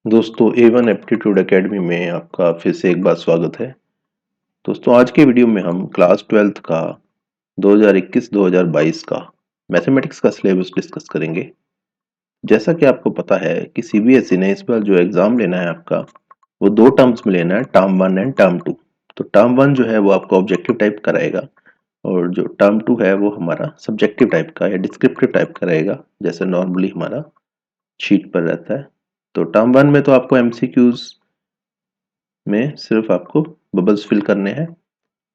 दोस्तों A1 aptitude academy में आपका फिर से एक बार स्वागत है। दोस्तों आज के वीडियो में हम क्लास 12th का 2021-2022 का मैथमेटिक्स का सिलेबस डिस्कस करेंगे। जैसा कि आपको पता है कि सीबीएसई ने इस बार जो एग्ज़ाम लेना है आपका वो दो टर्म्स में लेना है, टर्म 1 एंड टर्म 2। तो टर्म 1 जो है वो आपका ऑब्जेक्टिव टाइप का रहेगा और जो टर्म 2 है वो हमारा सब्जेक्टिव टाइप का या डिस्क्रिप्टिव टाइप का रहेगा, जैसे नॉर्मली हमारा शीट पर रहता है। तो टर्म 1 में तो आपको एमसीक्यूज में सिर्फ आपको बबल्स फिल करने हैं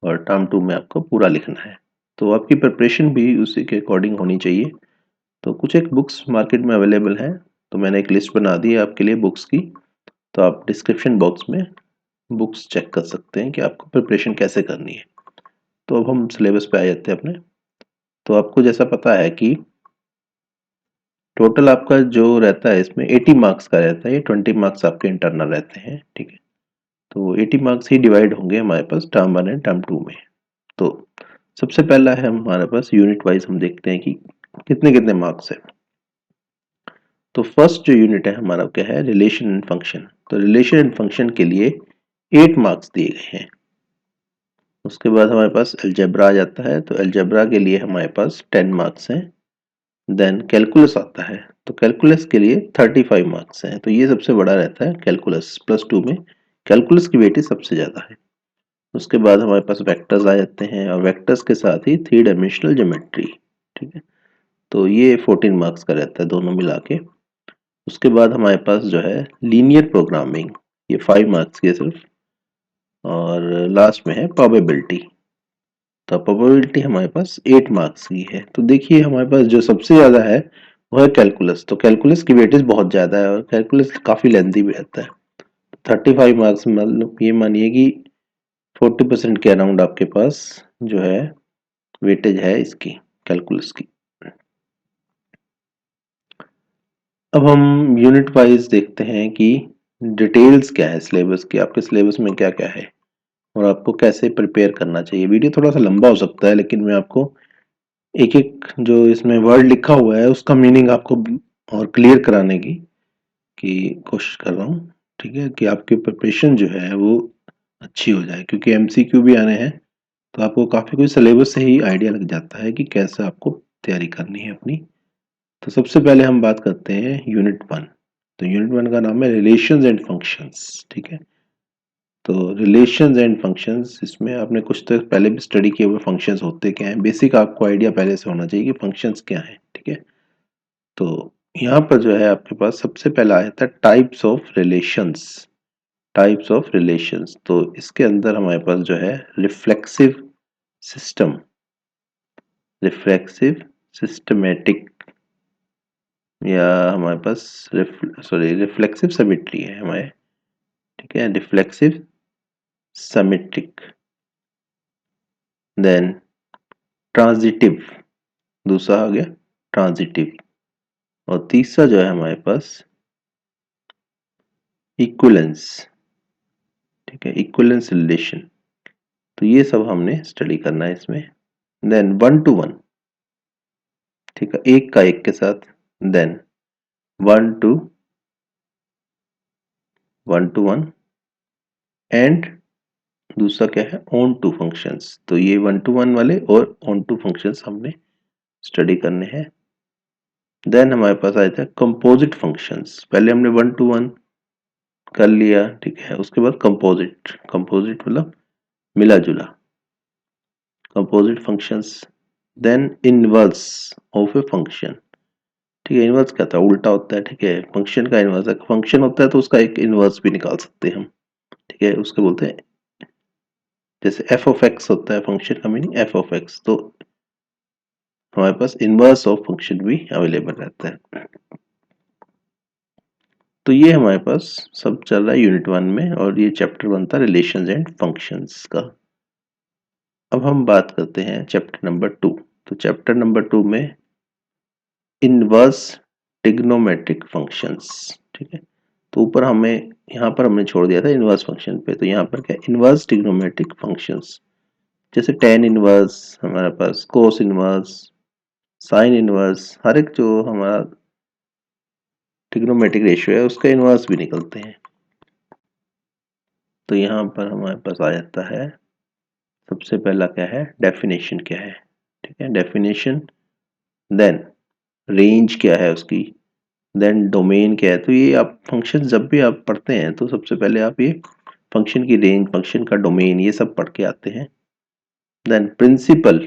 और टर्म 2 में आपको पूरा लिखना है। तो आपकी प्रिपरेशन भी उसी के अकॉर्डिंग होनी चाहिए। तो कुछ एक बुक्स मार्केट में अवेलेबल हैं, तो मैंने एक लिस्ट बना दी है आपके लिए बुक्स की। तो आप डिस्क्रिप्शन बॉक्स में बुक्स चेक कर सकते हैं कि आपको प्रिपरेशन कैसे करनी है। तो अब हम सिलेबस पे आ जाते हैं अपने। तो आपको जैसा पता है कि टोटल आपका जो रहता है इसमें 80 मार्क्स का रहता है, ये 20 मार्क्स आपके इंटरनल रहते हैं, ठीक है। तो 80 मार्क्स ही डिवाइड होंगे हमारे पास टर्म 1 एंड टर्म 2 में। तो सबसे पहला है हमारे पास यूनिट वाइज, हम देखते हैं कि कितने कितने मार्क्स है। तो फर्स्ट जो यूनिट है हमारा क्या है, रिलेशन एंड फंक्शन। तो रिलेशन एंड फंक्शन के लिए 8 मार्क्स दिए गए हैं। उसके बाद हमारे पास अलजेब्रा आ जाता है, तो अलजेब्रा के लिए हमारे पास 10 मार्क्स हैं। देन कैलकुलस आता है, तो कैलकुलस के लिए 35 मार्क्स हैं। तो ये सबसे बड़ा रहता है कैलकुलस, +2 में कैलकुलस की वेटेज सबसे ज़्यादा है। उसके बाद हमारे पास वेक्टर्स आ जाते हैं और वेक्टर्स के साथ ही 3 डायमेंशनल ज्योमेट्री, ठीक है। तो ये 14 मार्क्स का रहता है दोनों मिला के। उसके बाद हमारे पास जो है लीनियर प्रोग्रामिंग, ये 5 मार्क्स की है सिर्फ। और लास्ट में है प्रोबेबिलिटी। तो प्रोबेबिलिटी हमारे पास 8 मार्क्स की है। तो देखिए हमारे पास जो सबसे ज़्यादा है वो है कैलकुलस। तो कैलकुलस की वेटेज बहुत ज़्यादा है और कैलकुलस काफ़ी लेंथी भी रहता है। 35 मार्क्स, मतलब ये मानिए कि 40% के अराउंड आपके पास जो है वेटेज है इसकी, कैलकुलस की। अब हम यूनिट वाइज देखते हैं कि डिटेल्स क्या है सिलेबस की, आपके सिलेबस में क्या क्या है और आपको कैसे प्रिपेयर करना चाहिए। वीडियो थोड़ा सा लंबा हो सकता है, लेकिन मैं आपको एक एक जो इसमें वर्ड लिखा हुआ है उसका मीनिंग आपको और क्लियर कराने की कोशिश कर रहा हूँ, ठीक है, कि आपकी प्रिपरेशन जो है वो अच्छी हो जाए, क्योंकि एमसीक्यू भी आने हैं। तो आपको काफ़ी कुछ सिलेबस से ही आइडिया लग जाता है कि कैसे आपको तैयारी करनी है अपनी। तो सबसे पहले हम बात करते हैं यूनिट 1। तो यूनिट 1 का नाम है रिलेशंस एंड फंक्शंस, ठीक है। तो रिलेशंस एंड फंक्शंस, इसमें आपने कुछ तो पहले भी स्टडी किए हुए फंक्शंस होते क्या हैं, बेसिक आपको आइडिया पहले से होना चाहिए कि फंक्शंस क्या हैं, ठीक है। तो यहाँ पर जो है आपके पास सबसे पहला आया था types of relations. Types of relations, तो इसके अंदर हमारे पास जो है रिफ्लेक्सिव सिस्टम, रिफ्लेक्सिव सिस्टमेटिक, या हमारे पास रिफ्लेक्सिव सिमेट्री है हमारे, ठीक है, रिफ्लेक्सिव सिमेट्रिक। देन ट्रांजिटिव, दूसरा आ गया ट्रांजिटिव। और तीसरा जो है हमारे पास इक्विलेंस, ठीक है, इक्विलेंस रिलेशन। तो ये सब हमने स्टडी करना है इसमें। देन 1 to 1, ठीक है, एक का एक के साथ। देन 1 to 1 एंड दूसरा क्या है, ऑन टू फंक्शंस। तो ये 1 to 1 वाले और ऑन टू फंक्शंस हमने स्टडी करने हैं। देन हमारे पास आया था कंपोजिट फंक्शंस। पहले हमने 1 to 1 कर लिया, ठीक है। उसके बाद कंपोजिट, कंपोजिट मतलब मिला जुला, composite functions. Then inverse of a function, ठीक है। इनवर्स क्या था, उल्टा होता है, ठीक है। फंक्शन का इनवर्स है, फंक्शन होता है तो उसका एक इनवर्स भी निकाल सकते हैं हम, ठीक है। उसके बोलते हैं, जैसे एफ ऑफ एक्स होता है फंक्शन का मीनिंग एफ ऑफ एक्स, तो हमारे पास इनवर्स ऑफ फंक्शन भी अवेलेबल रहता है। तो ये हमारे पास सब चल रहा है यूनिट 1 में, और ये चैप्टर 1 था रिलेशंस एंड फंक्शंस का। अब हम बात करते हैं चैप्टर नंबर 2। तो चैप्टर नंबर 2 में इनवर्स ट्रिग्नोमेट्रिक फंक्शंस, ठीक है। तो ऊपर हमें, यहाँ पर हमने छोड़ दिया था इनवर्स फंक्शन पे, तो यहाँ पर क्या, इनवर्स ट्रिग्नोमेट्रिक फंक्शंस, जैसे टेन इनवर्स, हमारे पास कोस इनवर्स, साइन इनवर्स, हर एक जो हमारा ट्रिग्नोमेट्रिक रेशियो है उसका इनवर्स भी निकलते हैं। तो यहाँ पर हमारे पास आ जाता है, सबसे पहला क्या है, डेफिनेशन क्या है, ठीक है, डेफिनेशन, देन रेंज क्या है उसकी, देन डोमेन क्या है। तो ये आप फंक्शन जब भी आप पढ़ते हैं तो सबसे पहले आप ये फंक्शन की रेंज, फंक्शन का डोमेन, ये सब पढ़ के आते हैं। Then principal,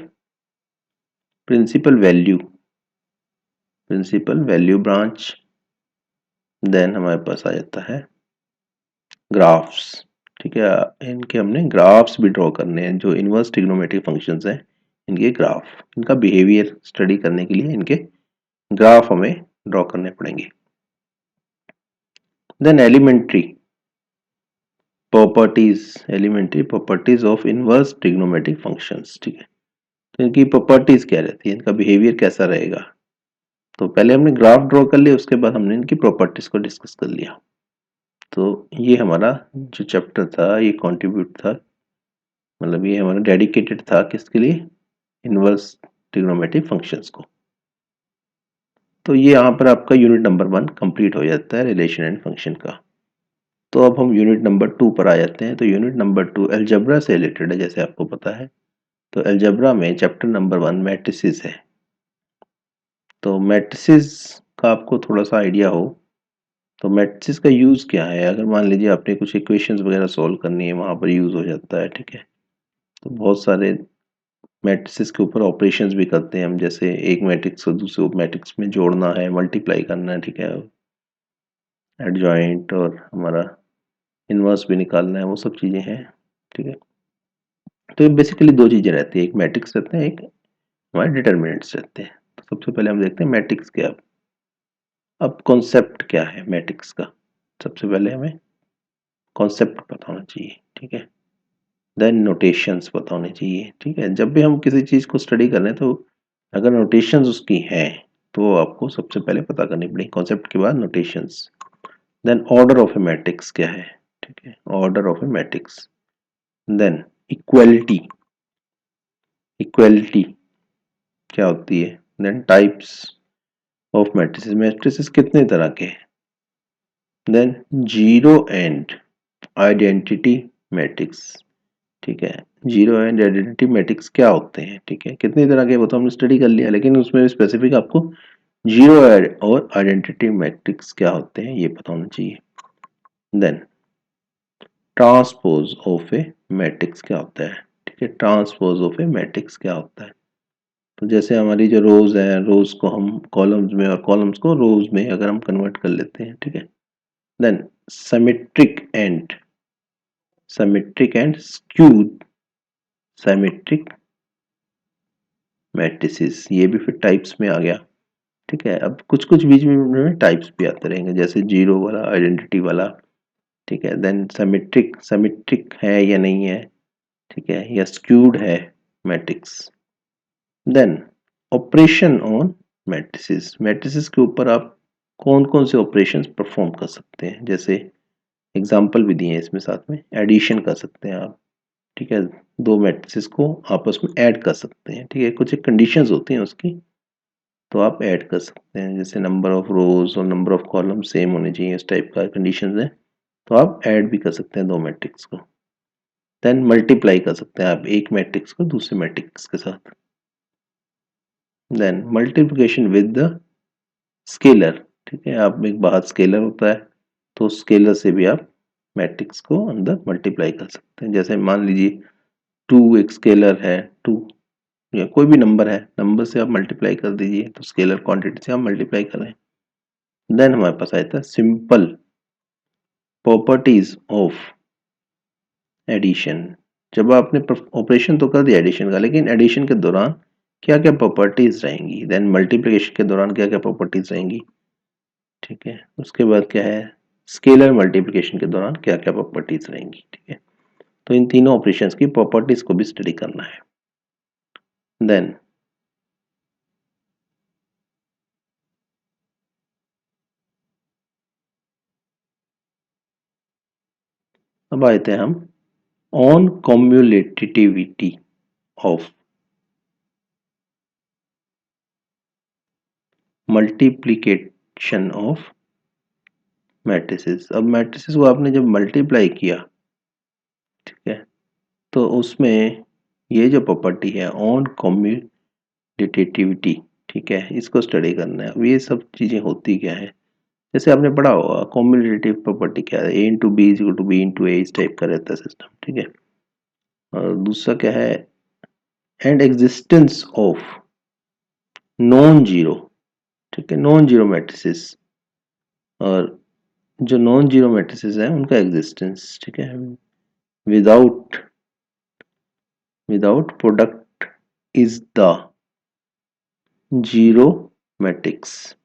principal value, principal value branch, then हमारे पास आ जाता है ग्राफ्स, ठीक है, इनके हमने ग्राफ्स भी ड्रॉ करने हैं, जो इनवर्स ट्रिग्नोमेट्रिक फंक्शंस हैं इनके ग्राफ, इनका बिहेवियर स्टडी करने के लिए इनके ग्राफ हमें ड्रॉ करने पड़ेंगे। Then elementary properties, elementary properties of inverse trigonometric functions, ठीक है, तो इनकी प्रॉपर्टीज क्या रहती है, इनका बिहेवियर कैसा रहेगा। तो पहले हमने ग्राफ ड्रॉ कर लिया, उसके बाद हमने इनकी प्रॉपर्टीज को डिस्कस कर लिया। तो ये हमारा जो चैप्टर था ये कंट्रीब्यूट था, मतलब ये हमारा डेडिकेटेड था किसके लिए, इनवर्स ट्रिग्नोमेट्रिक फंक्शंस को। तो ये यहाँ पर आपका यूनिट नंबर 1 कंप्लीट हो जाता है रिलेशन एंड फंक्शन का। तो अब हम यूनिट नंबर 2 पर आ जाते हैं। तो यूनिट नंबर 2 अलजेब्रा से रिलेटेड है, जैसे आपको पता है। तो अलजेब्रा में चैप्टर नंबर 1 मैट्रिसेस है। तो मैट्रिसेस का आपको थोड़ा सा आइडिया हो तो मैट्रिसेस का यूज़ क्या है, अगर मान लीजिए आपने कुछ इक्वेशंस वगैरह सॉल्व करनी है, वहाँ पर यूज़ हो जाता है, ठीक है। तो बहुत सारे मैट्रिसेस के ऊपर ऑपरेशंस भी करते हैं हम, जैसे एक मैट्रिक्स को दूसरे मैट्रिक्स में जोड़ना है, मल्टीप्लाई करना है, ठीक है, एडजॉइंट और हमारा इनवर्स भी निकालना है, वो सब चीज़ें हैं, ठीक है। तो ये बेसिकली दो चीज़ें रहती है, एक मैट्रिक्स रहते हैं, एक हमारे डिटर्मिनेंट्स रहते हैं। तो सबसे पहले हम देखते हैं मैट्रिक्स क्या। अब कॉन्सेप्ट क्या है मैट्रिक्स का, सबसे पहले हमें कॉन्सेप्ट पता होना चाहिए, ठीक है। देन नोटेशंस पता होने चाहिए, ठीक है। जब भी हम किसी चीज़ को स्टडी कर रहे हैं तो अगर नोटेशंस उसकी हैं तो आपको सबसे पहले पता करनी पड़ेगी, कॉन्सेप्ट के बाद notations. Then order of a matrix क्या है, ठीक है, order of a matrix. Then equality, equality क्या होती है। Then types of matrices, matrices कितने तरह के हैं। Then zero and identity matrix, ठीक है, जीरो एंड आइडेंटिटी मैट्रिक्स क्या होते हैं, ठीक है, कितनी तरह के, वो तो हमने स्टडी कर लिया, लेकिन उसमें स्पेसिफिक आपको जीरो और आइडेंटिटी मैट्रिक्स क्या होते हैं ये पता होना चाहिए। Then transpose of a matrix क्या होता है, ठीक है, ट्रांसपोज ऑफ ए मैट्रिक्स क्या होता है। तो जैसे हमारी जो रोज है, रोज को हम कॉलम्स में और कॉलम्स को रोज में अगर हम कन्वर्ट कर लेते हैं, ठीक है। Then symmetric and skewed symmetric matrices, ये भी फिर टाइप्स में आ गया, ठीक है। अब कुछ कुछ बीच में टाइप्स भी आते रहेंगे, जैसे जीरो वाला, आइडेंटिटी वाला, ठीक है। देन सिमेट्रिक, सिमेट्रिक है या नहीं है, ठीक है, या स्क्यूड है matrix. Then operation on matrices, matrices के ऊपर आप कौन कौन से ऑपरेशंस परफॉर्म कर सकते हैं, जैसे एग्जांपल भी दिए हैं इसमें साथ में, एडिशन कर सकते हैं आप, ठीक है, दो मैट्रिसेस को आपस में ऐड कर सकते हैं, ठीक है, कुछ एक कंडीशंस होती हैं उसकी, तो आप ऐड कर सकते हैं, जैसे नंबर ऑफ रोज और नंबर ऑफ कॉलम सेम होने चाहिए, इस टाइप का कंडीशंस है, तो आप ऐड भी कर सकते हैं दो मैट्रिक्स को। देन मल्टीप्लाई कर सकते हैं आप एक मैट्रिक्स को दूसरे मैट्रिक्स के साथ। Then multiplication with the scalar, ठीक है, आप एक बाहर स्केलर होता है तो स्केलर से भी आप मैट्रिक्स को अंदर मल्टीप्लाई कर सकते हैं, जैसे मान लीजिए 2 एक स्केलर है, 2 या कोई भी नंबर है, नंबर से आप मल्टीप्लाई कर दीजिए तो स्केलर क्वांटिटी से आप मल्टीप्लाई कर रहे हैं। देन हमारे पास आता है सिंपल प्रॉपर्टीज ऑफ एडिशन, जब आपने ऑपरेशन तो कर दिया एडिशन का, लेकिन एडिशन के दौरान क्या क्या प्रॉपर्टीज रहेंगी, देन मल्टीप्लिकेशन के दौरान क्या क्या प्रॉपर्टीज रहेंगी, ठीक है, उसके बाद क्या है, स्केलर मल्टीप्लिकेशन के दौरान क्या क्या प्रॉपर्टीज रहेंगी, ठीक है। तो इन तीनों ऑपरेशंस की प्रॉपर्टीज को भी स्टडी करना है। देन अब आते हैं हम on commutativity of multiplication of matrices. अब मैट्रिसेस को आपने जब मल्टीप्लाई किया, ठीक है, तो उसमें ये जो प्रॉपर्टी है ऑन कम्यूटेटिविटी, ठीक है, इसको स्टडी करना है। अब ये सब चीज़ें होती क्या है, जैसे आपने पढ़ा होगा कम्यूटेटिव प्रॉपर्टी क्या है, A into B is equal to B into A, इस टाइप का रहता है सिस्टम, ठीक है। और दूसरा क्या है, and existence of non zero, ठीक है, नॉन जीरो मैट्रिसेस, और जो नॉन जीरो मैट्रिसेस हैं उनका एग्जिस्टेंस, ठीक है, without without product is the zero matrix,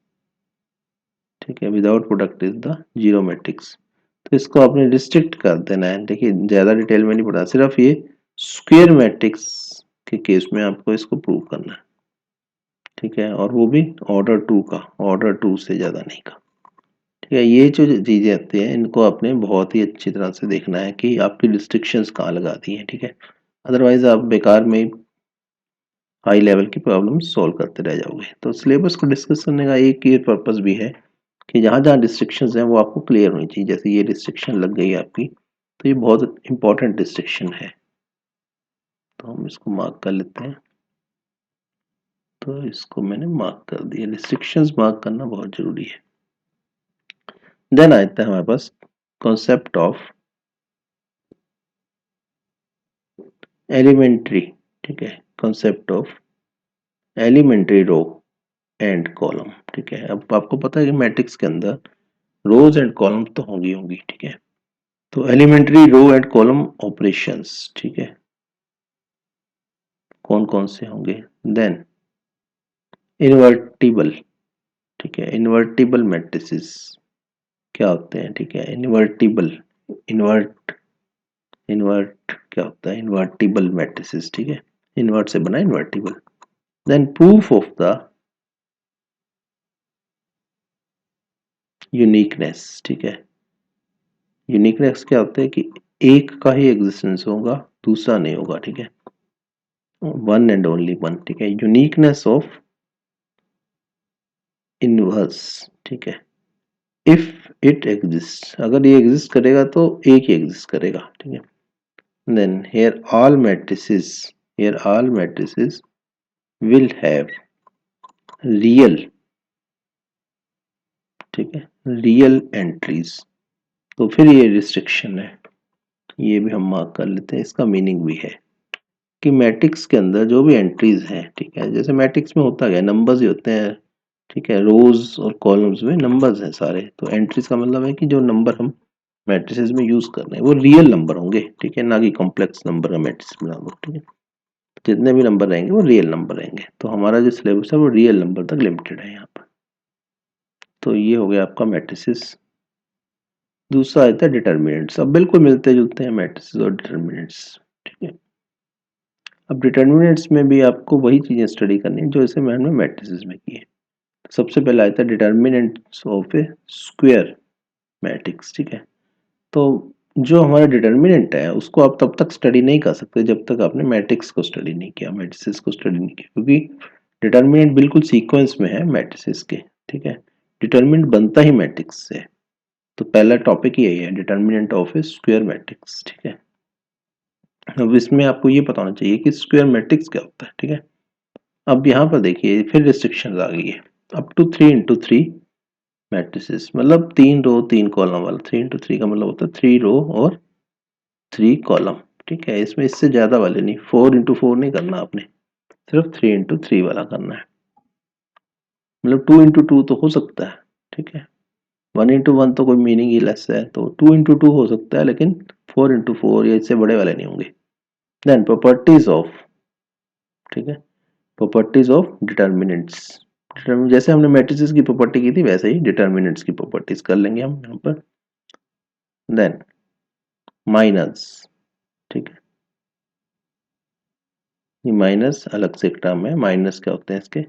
ठीक है, without product is the zero matrix. तो इसको आपने रिस्ट्रिक्ट कर देना है। देखिए ज़्यादा डिटेल में नहीं पढ़ा, सिर्फ ये स्क्वायर मैट्रिक्स के केस में आपको इसको प्रूव करना है, ठीक है, और वो भी ऑर्डर टू का, ऑर्डर टू से ज़्यादा नहीं का, ठीक है। ये जो चीज़ें आती हैं इनको आपने बहुत ही अच्छी तरह से देखना है कि आपकी रिस्ट्रिक्शंस कहाँ लगा दी हैं, ठीक है, अदरवाइज आप बेकार में हाई लेवल की प्रॉब्लम सॉल्व करते रह जाओगे। तो सिलेबस को डिस्कस करने का एक ये पर्पस भी है कि जहाँ जहाँ रिस्ट्रिक्शंस हैं वो आपको क्लियर होनी चाहिए। जैसे ये रिस्ट्रिक्शन लग गई आपकी, तो ये बहुत इंपॉर्टेंट रिस्ट्रिक्शन है, तो हम इसको मार्क कर लेते हैं। तो इसको मैंने मार्क कर दिया, रिस्ट्रिक्शंस मार्क करना बहुत जरूरी है। देन आता है हमारे पास कॉन्सेप्ट ऑफ एलिमेंट्री, ठीक है, concept of elementary row and column, ठीक है। अब आपको पता है कि मैट्रिक्स के अंदर रोज एंड कॉलम तो होंगी, ठीक है। तो elementary row and column operations, ठीक है, कौन कौन से होंगे। देन इन्वर्टिबल, ठीक है, इन्वर्टिबल मैट्रिसेस क्या होते हैं, ठीक है, इन्वर्टिबल, इन्वर्ट इन्वर्ट क्या होता है, इन्वर्टिबल मैट्रिसेस, ठीक है, इन्वर्ट से बना invertible. Then proof of the uniqueness, ठीक है, यूनिकनेस क्या होता है कि एक का ही एग्जिस्टेंस होगा, दूसरा नहीं होगा, ठीक है, वन एंड ओनली वन, ठीक है, यूनिकनेस ऑफ इनवर्स, ठीक है, इफ इट एग्जिस्ट, अगर ये एग्जिस्ट करेगा तो एक ही एग्जिस्ट करेगा, ठीक है। Then here all matrices will have real, ठीक है, रियल एंट्रीज। तो फिर ये रिस्ट्रिक्शन है, ये भी हम मार्क कर लेते हैं। इसका मीनिंग भी है कि मैट्रिक्स के अंदर जो भी एंट्रीज हैं, ठीक है, जैसे मैट्रिक्स में होता है नंबर्स ही होते हैं, ठीक है, रोज और कॉलम्स में नंबर्स हैं सारे, तो एंट्रीज का मतलब है कि जो नंबर हम मैट्रिसेस में यूज कर रहे हैं वो रियल नंबर होंगे, ठीक है, ना कि कॉम्प्लेक्स नंबर का मैट्रिक्स बना दो, ठीक है। जितने भी नंबर रहेंगे वो रियल नंबर रहेंगे, तो हमारा जो सिलेबस है वो रियल नंबर तक लिमिटेड है यहाँ पर। तो ये हो गया आपका मैट्रिसेस। दूसरा आता है डिटर्मिनेंट्स। अब बिल्कुल मिलते जुलते हैं मैट्रिसेस और डिटर्मिनेंट्स, ठीक है। अब डिटर्मिनेंट्स में भी आपको वही चीजें स्टडी करनी है जो इसे मैंने मैट्रिसेस में की है। सबसे पहले आता है determinants of A square matrix, ठीक है। तो जो हमारा डिटर्मिनेंट है उसको आप तब तक स्टडी नहीं कर सकते जब तक आपने मैट्रिक्स को स्टडी नहीं किया, मैट्रिसेस को स्टडी नहीं किया, क्योंकि डिटर्मिनेंट बिल्कुल सीक्वेंस में है मैट्रिसेस के, ठीक है। डिटर्मिनेंट बनता ही मैट्रिक्स से, तो पहला टॉपिक यही है, determinant of A square matrix, ठीक है। अब इसमें आपको ये पता होना चाहिए कि स्क्वायर मैट्रिक्स क्या होता है, ठीक है। अब यहाँ पर देखिए फिर रिस्ट्रिक्शंस आ गई है, अप टू 3 into 3 मैट्रिसेस, मतलब 3 रो 3 कॉलम वाला। 3 into 3 का मतलब होता है 3 रो और 3 कॉलम, ठीक है। इसमें इससे ज्यादा वाले नहीं, 4 into 4 नहीं करना आपने, सिर्फ 3 into 3 वाला करना है। मतलब 2 into 2 तो हो सकता है, ठीक है, 1 into 1 तो कोई मीनिंग ही लेस है, तो 2 into 2 हो सकता है, लेकिन 4 into 4 या इससे बड़े वाले नहीं होंगे। देन प्रॉपर्टीज ऑफ, ठीक है, प्रॉपर्टीज ऑफ डिटर्मिनेंट्स। जैसे हमने मैट्रिसेस की प्रॉपर्टी की थी वैसे ही डिटर्मिनेंट्स की प्रॉपर्टीज कर लेंगे हम यहाँ पर। देन माइनस, ठीक है, ये माइनस अलग से एक टर्म है, माइनस क्या होते हैं इसके,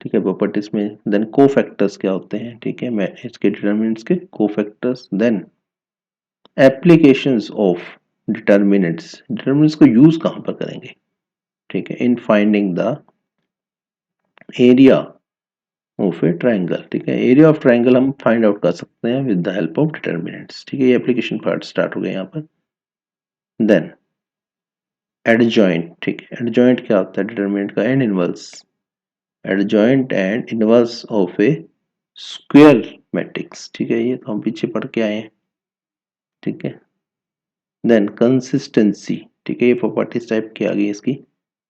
ठीक है, प्रॉपर्टीज में। देन कोफैक्टर्स क्या होते हैं, ठीक है, मैं इसके डिटर्मिनेंट्स के cofactors. Then applications of determinants, determinants को यूज कहाँ पर करेंगे, ठीक है, in finding the area of a triangle, ठीक है। एरिया ऑफ ट्राइंगल हम फाइंड आउट कर सकते हैं with the help of determinants, ठीक है। ये एप्लीकेशन पार्ट स्टार्ट हो गया यहाँ पर। देन एडजॉइंट, ठीक है। एडजॉइंट क्या होता है? डिटर्मिनेंट का and inverse. Adjoint and inverse of A square matrix, ठीक है। ये तो हम पीछे पढ़ के आए हैं, ठीक है। देन कंसिस्टेंसी, ठीक है। ये प्रॉपर्टीज टाइप की आ गई इसकी,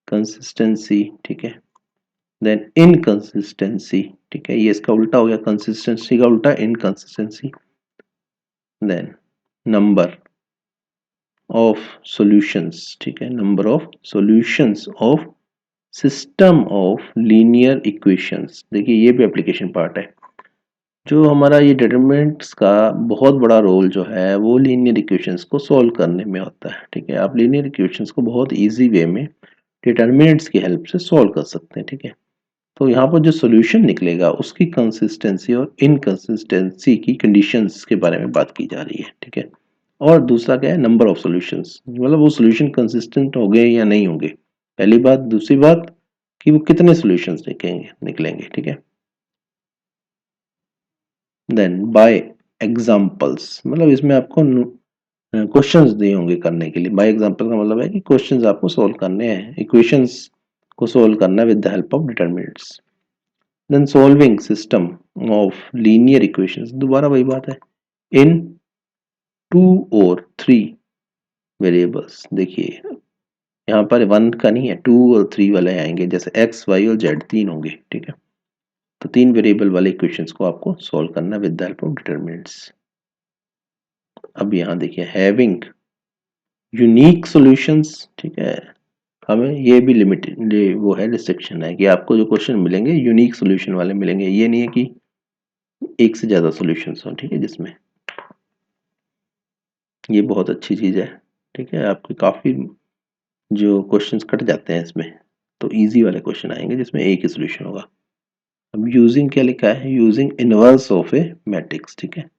कंसिस्टेंसी, ठीक है। देन इनकंसिस्टेंसी, ठीक है। ये इसका उल्टा हो गया, कंसिस्टेंसी का उल्टा inconsistency. Then number of solutions, ठीक है। Number of solutions of system of linear equations. देखिए ये भी एप्लीकेशन पार्ट है। जो हमारा ये डिटरमिनेंट्स का बहुत बड़ा रोल जो है वो लीनियर इक्वेशंस को सॉल्व करने में होता है, ठीक है। आप लीनियर इक्वेशंस को बहुत इजी वे में डिटरमिनेंट्स की हेल्प से सॉल्व कर सकते हैं, ठीक है। तो यहाँ पर जो सॉल्यूशन निकलेगा उसकी कंसिस्टेंसी और इनकंसिस्टेंसी की कंडीशंस के बारे में बात की जा रही है, ठीक है। और दूसरा क्या है? नंबर ऑफ सॉल्यूशंस, मतलब वो सॉल्यूशन कंसिस्टेंट हो गए या नहीं होंगे, पहली बात। दूसरी बात कि वो कितने सॉल्यूशंस निकलेंगे, ठीक है। देन बाय एग्जांपल्स, मतलब इसमें आपको क्वेश्चंस दिए होंगे करने के लिए। बाय एग्जांपल का मतलब है कि क्वेश्चंस आपको सॉल्व करने हैं, इक्वेशंस को सॉल्व करना है with the help of determinants. Then solving system of linear equations, दोबारा वही बात है, इन 2 और 3 वेरिएबल्स। देखिए यहाँ पर 1 का नहीं है, 2 और 3 वाले आएंगे, जैसे x, y और z तीन होंगे, ठीक है। तो 3 वेरिएबल वाले इक्वेशंस को आपको सॉल्व करना with the help of determinants. अब यहाँ देखिए हैविंग यूनिक सॉल्यूशंस, ठीक है। हमें ये भी लिमिटेड वो है, रिस्ट्रिक्शन है कि आपको जो क्वेश्चन मिलेंगे यूनिक सॉल्यूशन वाले मिलेंगे। ये नहीं है कि एक से ज़्यादा सॉल्यूशंस हो, ठीक है। जिसमें ये बहुत अच्छी चीज़ है, ठीक है। आपके काफ़ी जो क्वेश्चंस कट जाते हैं इसमें, तो इजी वाले क्वेश्चन आएंगे जिसमें एक ही सॉल्यूशन होगा। अब यूजिंग क्या लिखा है? Using inverse of a matrix, ठीक है।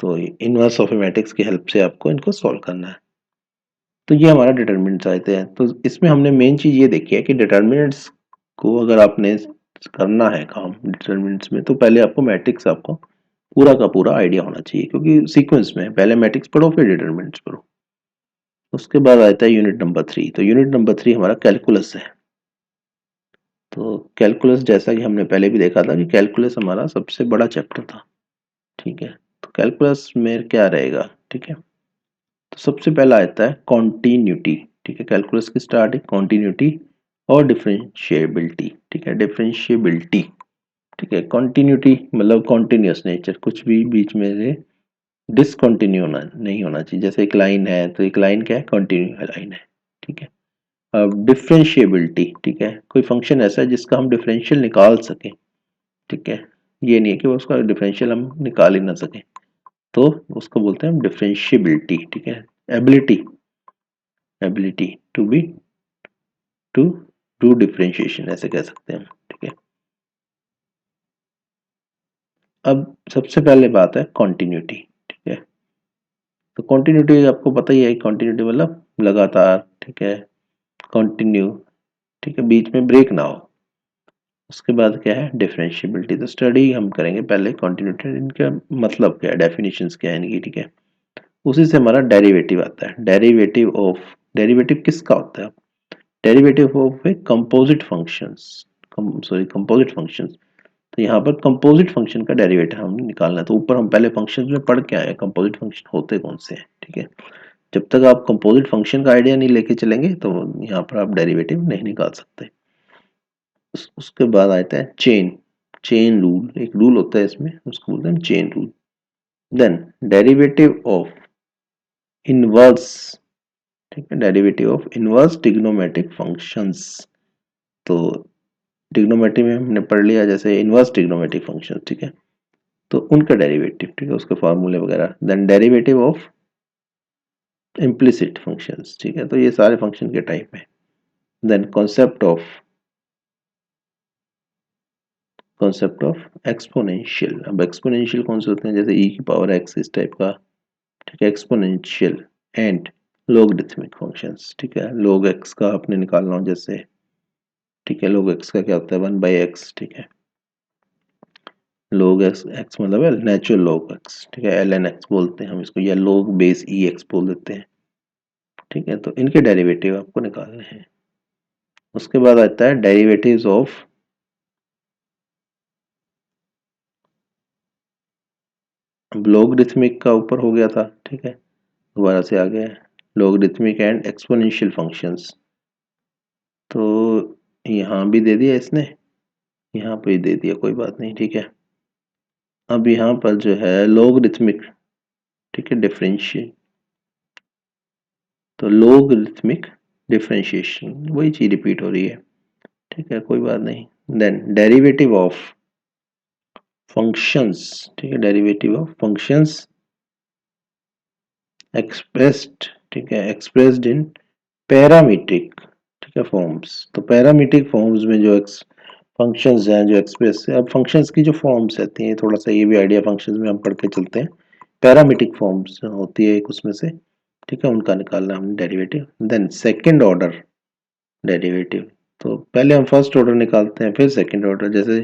तो इनवर्स ऑफ ए मैट्रिक्स की हेल्प से आपको इनको सॉल्व करना है। तो ये हमारा डिटर्मिनेंट्स आते हैं। तो इसमें हमने मेन चीज़ ये देखी है कि डिटर्मिनेंट्स को अगर आपने करना है काम डिटर्मिनेंट्स में, तो पहले आपको मैट्रिक्स आपको पूरा का पूरा आइडिया होना चाहिए, क्योंकि सीक्वेंस में पहले मैट्रिक्स पढ़ो फिर डिटर्मिनेंट्स पढ़ो। उसके बाद आता है यूनिट नंबर 3। तो यूनिट नंबर 3 हमारा कैलकुलस है। तो कैलकुलस, जैसा कि हमने पहले भी देखा था कि कैलकुलस हमारा सबसे बड़ा चैप्टर था, ठीक है। तो कैलकुलस में क्या रहेगा, ठीक है। तो सबसे पहला आता है कॉन्टिन्यूटी, ठीक है। कैलकुलस की स्टार्ट है कॉन्टिन्यूटी और डिफरेंशिएबिलिटी, ठीक है। डिफरेंशिएबिलिटी, ठीक है। कॉन्टिन्यूटी मतलब कॉन्टिन्यूस नेचर, कुछ भी बीच में से डिसकंटिन्यू होना नहीं होना चाहिए। जैसे एक लाइन है तो एक लाइन क्या है? कंटिन्यू लाइन है, ठीक है। अब डिफरेंशिएबिलिटी, ठीक है। कोई फंक्शन ऐसा है जिसका हम डिफरेंशियल निकाल सकें, ठीक है। ये नहीं है कि उसका डिफरेंशियल हम निकाल ही ना सकें, तो उसको बोलते हैं डिफरेंशिएबिलिटी, ठीक है। Ability, ability to be to do differentiation ऐसे कह सकते हैं हम, ठीक है। अब सबसे पहले बात है कॉन्टिन्यूटी, ठीक है। तो कॉन्टिन्यूटी आपको पता ही है, कॉन्टिन्यूटी मतलब लगातार, ठीक है, कंटिन्यू, ठीक है, बीच में ब्रेक ना हो। उसके बाद क्या है? डिफरेंशिएबिलिटी। तो स्टडी हम करेंगे पहले कॉन्टिन्यूटी, इनका मतलब क्या है, डेफिनेशंस क्या है इनकी, ठीक है। उसी से हमारा डेरिवेटिव आता है। डेरिवेटिव ऑफ, डेरिवेटिव किसका होता है? Derivative of a composite functions, sorry composite functions. तो यहाँ पर कंपोजिट फंक्शन का डेरिवेटिव हम निकालना है। तो ऊपर हम पहले फंक्शंस में पढ़ के आए हैं कंपोजिट फंक्शन होते कौन से हैं, ठीक है। जब तक आप कंपोजिट फंक्शन का आइडिया नहीं लेके चलेंगे तो यहाँ पर आप डेरिवेटिव नहीं निकाल सकते। उसके बाद आता है चेन, चेन रूल। एक रूल होता है इसमें, उसको बोलते हैं chain rule. Then derivative of inverse, ठीक है। Derivative of inverse trigonometric functions. तो ट्रिग्नोमेट्री में हमने पढ़ लिया जैसे इनवर्स ट्रिग्नोमेट्रिक फंक्शन, ठीक है। तो उनका डेरिवेटिव, ठीक है, उसके फार्मूले वगैरह। Then derivative of implicit functions, ठीक है। तो ये सारे फंक्शन के टाइप है। Then concept of exponential. अब एक्सपोनेंशियल कौन से होते हैं? जैसे ई की पावर एक्स, इस टाइप का, ठीक है, एक्सपोनेंशियल। एंड लोगरिथमिक फंक्शंस, ठीक है। log x का आपने निकालना हो जैसे, ठीक है, log x का क्या होता है? 1/x, ठीक है। log x मतलब है नेचुरल log x, ठीक है, ln x बोलते हैं हम इसको, या log बेस ई एक्स बोल देते हैं, ठीक है। तो इनके डेरिवेटिव आपको निकालने हैं। उसके बाद आता है डेरिवेटिव्स ऑफ लॉगरिथमिक का ऊपर हो गया था, ठीक है, दोबारा से आ गया है लॉगरिथमिक एंड एक्सपोनेंशियल फंक्शंस। तो यहाँ भी दे दिया इसने, यहाँ पे दे दिया, कोई बात नहीं, ठीक है। अब यहाँ पर जो है लॉगरिथमिक, ठीक है, डिफरेंशियल, तो लॉगरिथमिक डिफरेंशिएशन वही चीज रिपीट हो रही है, ठीक है, कोई बात नहीं। देन डेरिवेटिव ऑफ फंक्शंस, ठीक है, डेरिवेटिव ऑफ फंक्शंस एक्सप्रेस्ड, ठीक है, एक्सप्रेस्ड इन पैरामीट्रिक, ठीक है, फॉर्म्स। तो पैरामीट्रिक फॉर्म्स में जो फंक्शंस हैं जो एक्सप्रेस, अब फंक्शंस की जो फॉर्म्स रहती हैं, थोड़ा सा ये भी आइडिया फंक्शंस में हम पढ़ के चलते हैं। पैरामीट्रिक फॉर्म्स होती है एक उसमें से, ठीक है, उनका निकालना हमने derivative. Then second order derivative, तो पहले हम फर्स्ट ऑर्डर निकालते हैं फिर सेकंड ऑर्डर। जैसे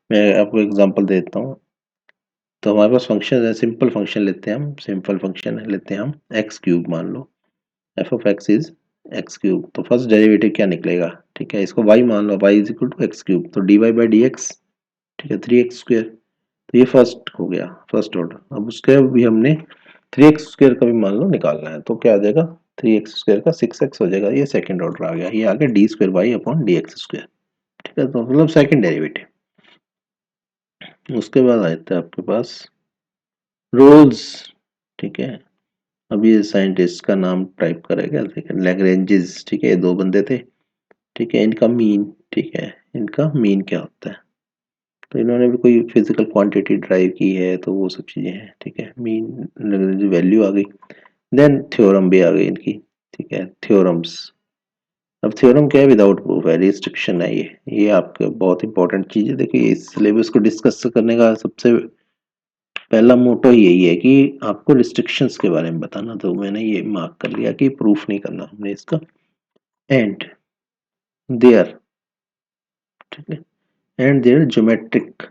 मैं आपको एग्जांपल देता हूँ, तो हमारे पास फंक्शन है, सिंपल फंक्शन लेते हैं हम, सिंपल फंक्शन लेते हैं हम एक्स क्यूब, मान लो f of x is x cube. तो फर्स्ट डेरिवेटिव क्या निकलेगा, ठीक है, इसको वाई मान लो, y is equal to x cube, तो D Y by D x, ठीक है, 3x²। तो ये फर्स्ट हो गया, फर्स्ट ऑर्डर। अब उसके भी हमने 3x² का भी मान लो निकालना है, तो क्या आ जाएगा, 3x² का 6x हो जाएगा, ये सेकंड ऑर्डर आ गया, ये आ गया d² अपॉन dx², ठीक है, तो मतलब सेकंड डेरिवेटिव। उसके बाद आता है आपके पास रोल्स, ठीक है। अब ये साइंटिस्ट का नाम टाइप करेगा, ठीक है, लैग्रेंजेस, ठीक है, ये दो बंदे थे, ठीक है, इनका मीन, ठीक है, इनका मीन क्या होता है, तो इन्होंने भी कोई फिजिकल क्वांटिटी ड्राइव की है, तो वो सब चीज़ें हैं, ठीक है, मीन वैल्यू आ गई। देन थ्योरम भी आ गई इनकी, ठीक है, थ्योरम्स। अब थ्योरम क्या है, विदाउट प्रूफ है, रिस्ट्रिक्शन है, ये आपके बहुत इंपॉर्टेंट चीज़ है। देखिए इस सिलेबस को डिस्कस करने का सबसे पहला मोटो यही है कि आपको रिस्ट्रिक्शंस के बारे में बताना, तो मैंने ये मार्क कर लिया कि प्रूफ नहीं करना हमने इसका। एंड देयर, ठीक है, एंड देयर ज्योमेट्रिक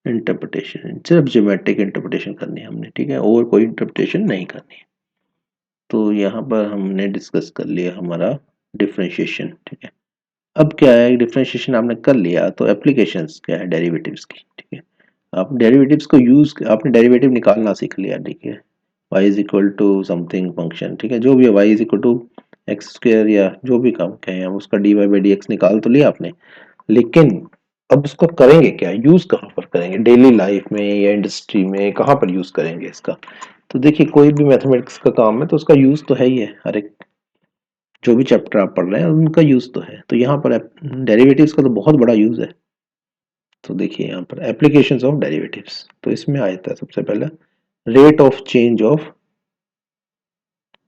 इंटरप्रिटेशन, सिर्फ ज्योमेट्रिक इंटरप्रिटेशन करनी है हमने, ठीक है, और कोई इंटरप्रिटेशन नहीं करनी है। तो यहाँ पर हमने डिस्कस कर लिया हमारा डिफरेंशिएशन, ठीक है। अब क्या है, डिफरेंशिएशन आपने कर लिया, तो एप्लीकेशंस क्या है डेरिवेटिव्स की, ठीक है। आप डेरिवेटिव्स को यूज, आपने डेरिवेटिव निकालना सीख लिया, ठीक है, y is equal to something function, ठीक है, जो भी है, y is equal to x² या जो भी काम कहें हम, उसका dy बाई डी एक्स निकाल तो लिया आपने। लेकिन अब इसको करेंगे क्या, यूज कहाँ पर करेंगे, डेली लाइफ में या इंडस्ट्री में, कहाँ पर यूज करेंगे इसका। तो देखिए कोई भी मैथमेटिक्स का काम है तो उसका यूज तो है ही है, हर एक जो भी चैप्टर आप पढ़ रहे हैं उनका यूज तो है। तो यहाँ पर डेरिवेटिव्स का तो बहुत बड़ा यूज है। तो देखिए यहाँ पर एप्लीकेशंस ऑफ डेरिवेटिव्स, तो इसमें आता है सबसे पहले rate of change of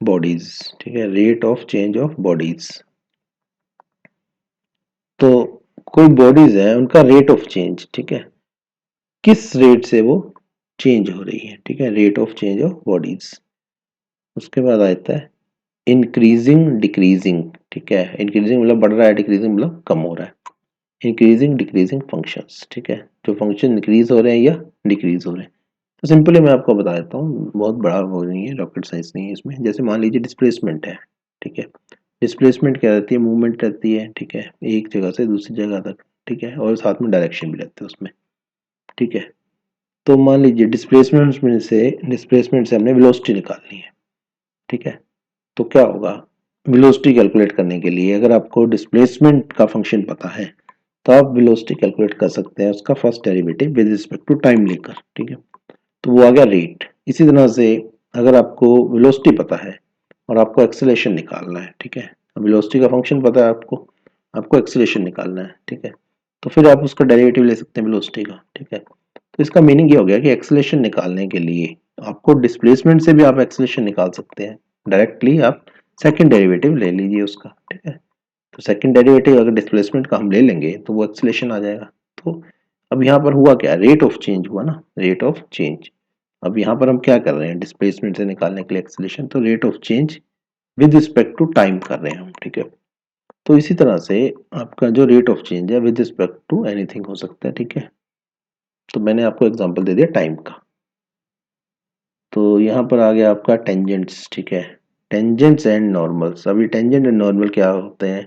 bodies, ठीक है, rate of change of bodies. तो कोई बॉडीज है उनका रेट ऑफ चेंज, ठीक है, किस रेट से वो चेंज हो रही है, ठीक है, rate of change of bodies. उसके बाद आता है इंक्रीजिंग डिक्रीजिंग, ठीक है, इंक्रीजिंग मतलब बढ़ रहा है, डिक्रीजिंग मतलब कम हो रहा है। इंक्रीजिंग डिक्रीजिंग फंक्शंस, ठीक है, जो फंक्शन इंक्रीज हो रहे हैं या डिक्रीज हो रहे हैं। तो सिंपली मैं आपको बता देता हूँ, बहुत बड़ा वो नहीं है, रॉकेट साइंस नहीं है इसमें। जैसे मान लीजिए डिस्प्लेसमेंट है, ठीक है, डिस्प्लेसमेंट क्या रहती है, मूवमेंट रहती है, ठीक है, एक जगह से दूसरी जगह तक, ठीक है, और साथ में डायरेक्शन भी रहते हैं उसमें, ठीक है। तो मान लीजिए डिस्प्लेसमेंट से हमने वेलोसिटी निकालनी है, ठीक है। तो क्या होगा, वेलोसिटी कैलकुलेट करने के लिए अगर आपको डिस्प्लेसमेंट का फंक्शन पता है, तो आप वेलोसिटी कैलकुलेट कर सकते हैं उसका first derivative with respect to time लेकर, ठीक है। तो वो आ गया रेट। इसी तरह से अगर आपको वेलोसिटी पता है और आपको एक्सेलरेशन निकालना है, ठीक है, वेलोसिटी का फंक्शन पता है आपको, आपको एक्सेलरेशन निकालना है, ठीक है, तो फिर आप उसका डेरिवेटिव ले सकते हैं वेलोसिटी का, ठीक है। तो इसका मीनिंग ये हो गया कि एक्सेलरेशन निकालने के लिए आपको डिस्प्लेसमेंट से भी आप एक्सेलरेशन निकाल सकते हैं डायरेक्टली, आप सेकंड डेरिवेटिव ले लीजिए उसका, ठीक है। तो सेकंड डेरिवेटिव अगर डिस्प्लेसमेंट का हम ले लेंगे तो वो एक्सेलरेशन आ जाएगा। तो अब यहाँ पर हुआ क्या, रेट ऑफ चेंज हुआ ना, रेट ऑफ चेंज। अब यहाँ पर हम क्या कर रहे हैं, डिस्प्लेसमेंट से निकालने के लिए एक्सेलरेशन, तो rate of change with respect to time कर रहे हैं हम, ठीक है। तो इसी तरह से आपका जो रेट ऑफ चेंज है विद रिस्पेक्ट टू एनीथिंग हो सकता है, ठीक है। तो मैंने आपको एग्जांपल दे दिया टाइम का। तो यहाँ पर आ गया आपका टेंजेंट्स, ठीक है। Tangents and normals. अभी टेंजेंट एंड नॉर्मल क्या होते हैं,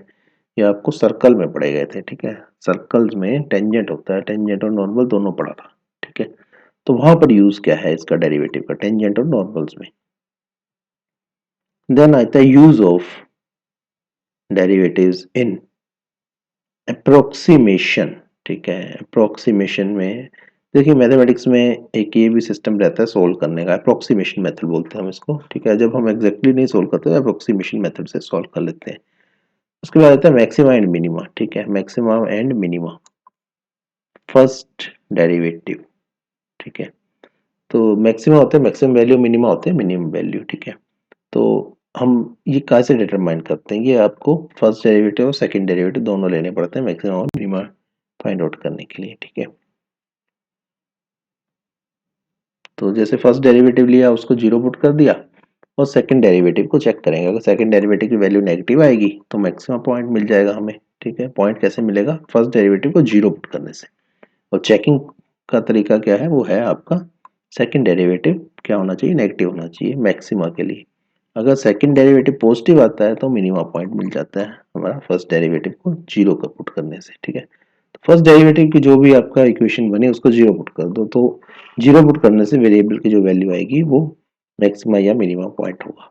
ये आपको सर्कल में पढ़े गए थे, ठीक है। सर्कल्स में टेंजेंट होता है, टेंजेंट और नॉर्मल दोनों पढ़ा था, ठीक है। तो वहां पर यूज क्या है इसका डेरिवेटिव का, टेंजेंट और नॉर्मल्स में। देन आता है use of derivatives in approximation, ठीक है। अप्रोक्सीमेशन में देखिए मैथमेटिक्स में एक ये भी सिस्टम रहता है सोल्व करने का, अप्रोक्सीमेशन मेथड बोलते हैं हम इसको, ठीक है। जब हम एग्जैक्टली नहीं सोल्व करते तो अप्रोक्सीमेशन मेथड से सोल्व कर लेते हैं। उसके बाद आता है मैक्सिमा एंड मिनिमा, ठीक है। Maxima and minima, first derivative, ठीक है। तो मैक्सिमा होता है मैक्सिमम वैल्यू, मिनिमा होते हैं मिनिमम वैल्यू, ठीक है। तो हम ये कहाँ से डिटरमाइन करते हैं, ये आपको फर्स्ट डेरिवेटिव और सेकंड डेरिवेटिव दोनों लेने पड़ते हैं मैक्सिमम और मिनिमा फाइंड आउट करने के लिए, ठीक है। तो जैसे फर्स्ट डेरिवेटिव लिया उसको जीरो पुट कर दिया और सेकंड डेरिवेटिव को चेक करेंगे। अगर सेकंड डेरिवेटिव की वैल्यू नेगेटिव आएगी तो मैक्सिमम पॉइंट मिल जाएगा हमें, ठीक है। पॉइंट कैसे मिलेगा, फर्स्ट डेरिवेटिव को जीरो पुट करने से। और चेकिंग का तरीका क्या है, वो है आपका सेकंड डेरिवेटिव क्या होना चाहिए, नेगेटिव होना चाहिए मैक्सिमा के लिए। अगर सेकंड डेरिवेटिव पॉजिटिव आता है तो मिनिमा पॉइंट मिल जाता है हमारा फर्स्ट डेरिवेटिव को जीरो का पुट करने से, ठीक है। फर्स्ट डेरिवेटिव की जो भी आपका इक्वेशन बने उसको जीरो पुट कर दो, तो जीरो पुट करने से वेरिएबल की जो वैल्यू आएगी वो मैक्सिमा या मिनिमा पॉइंट होगा।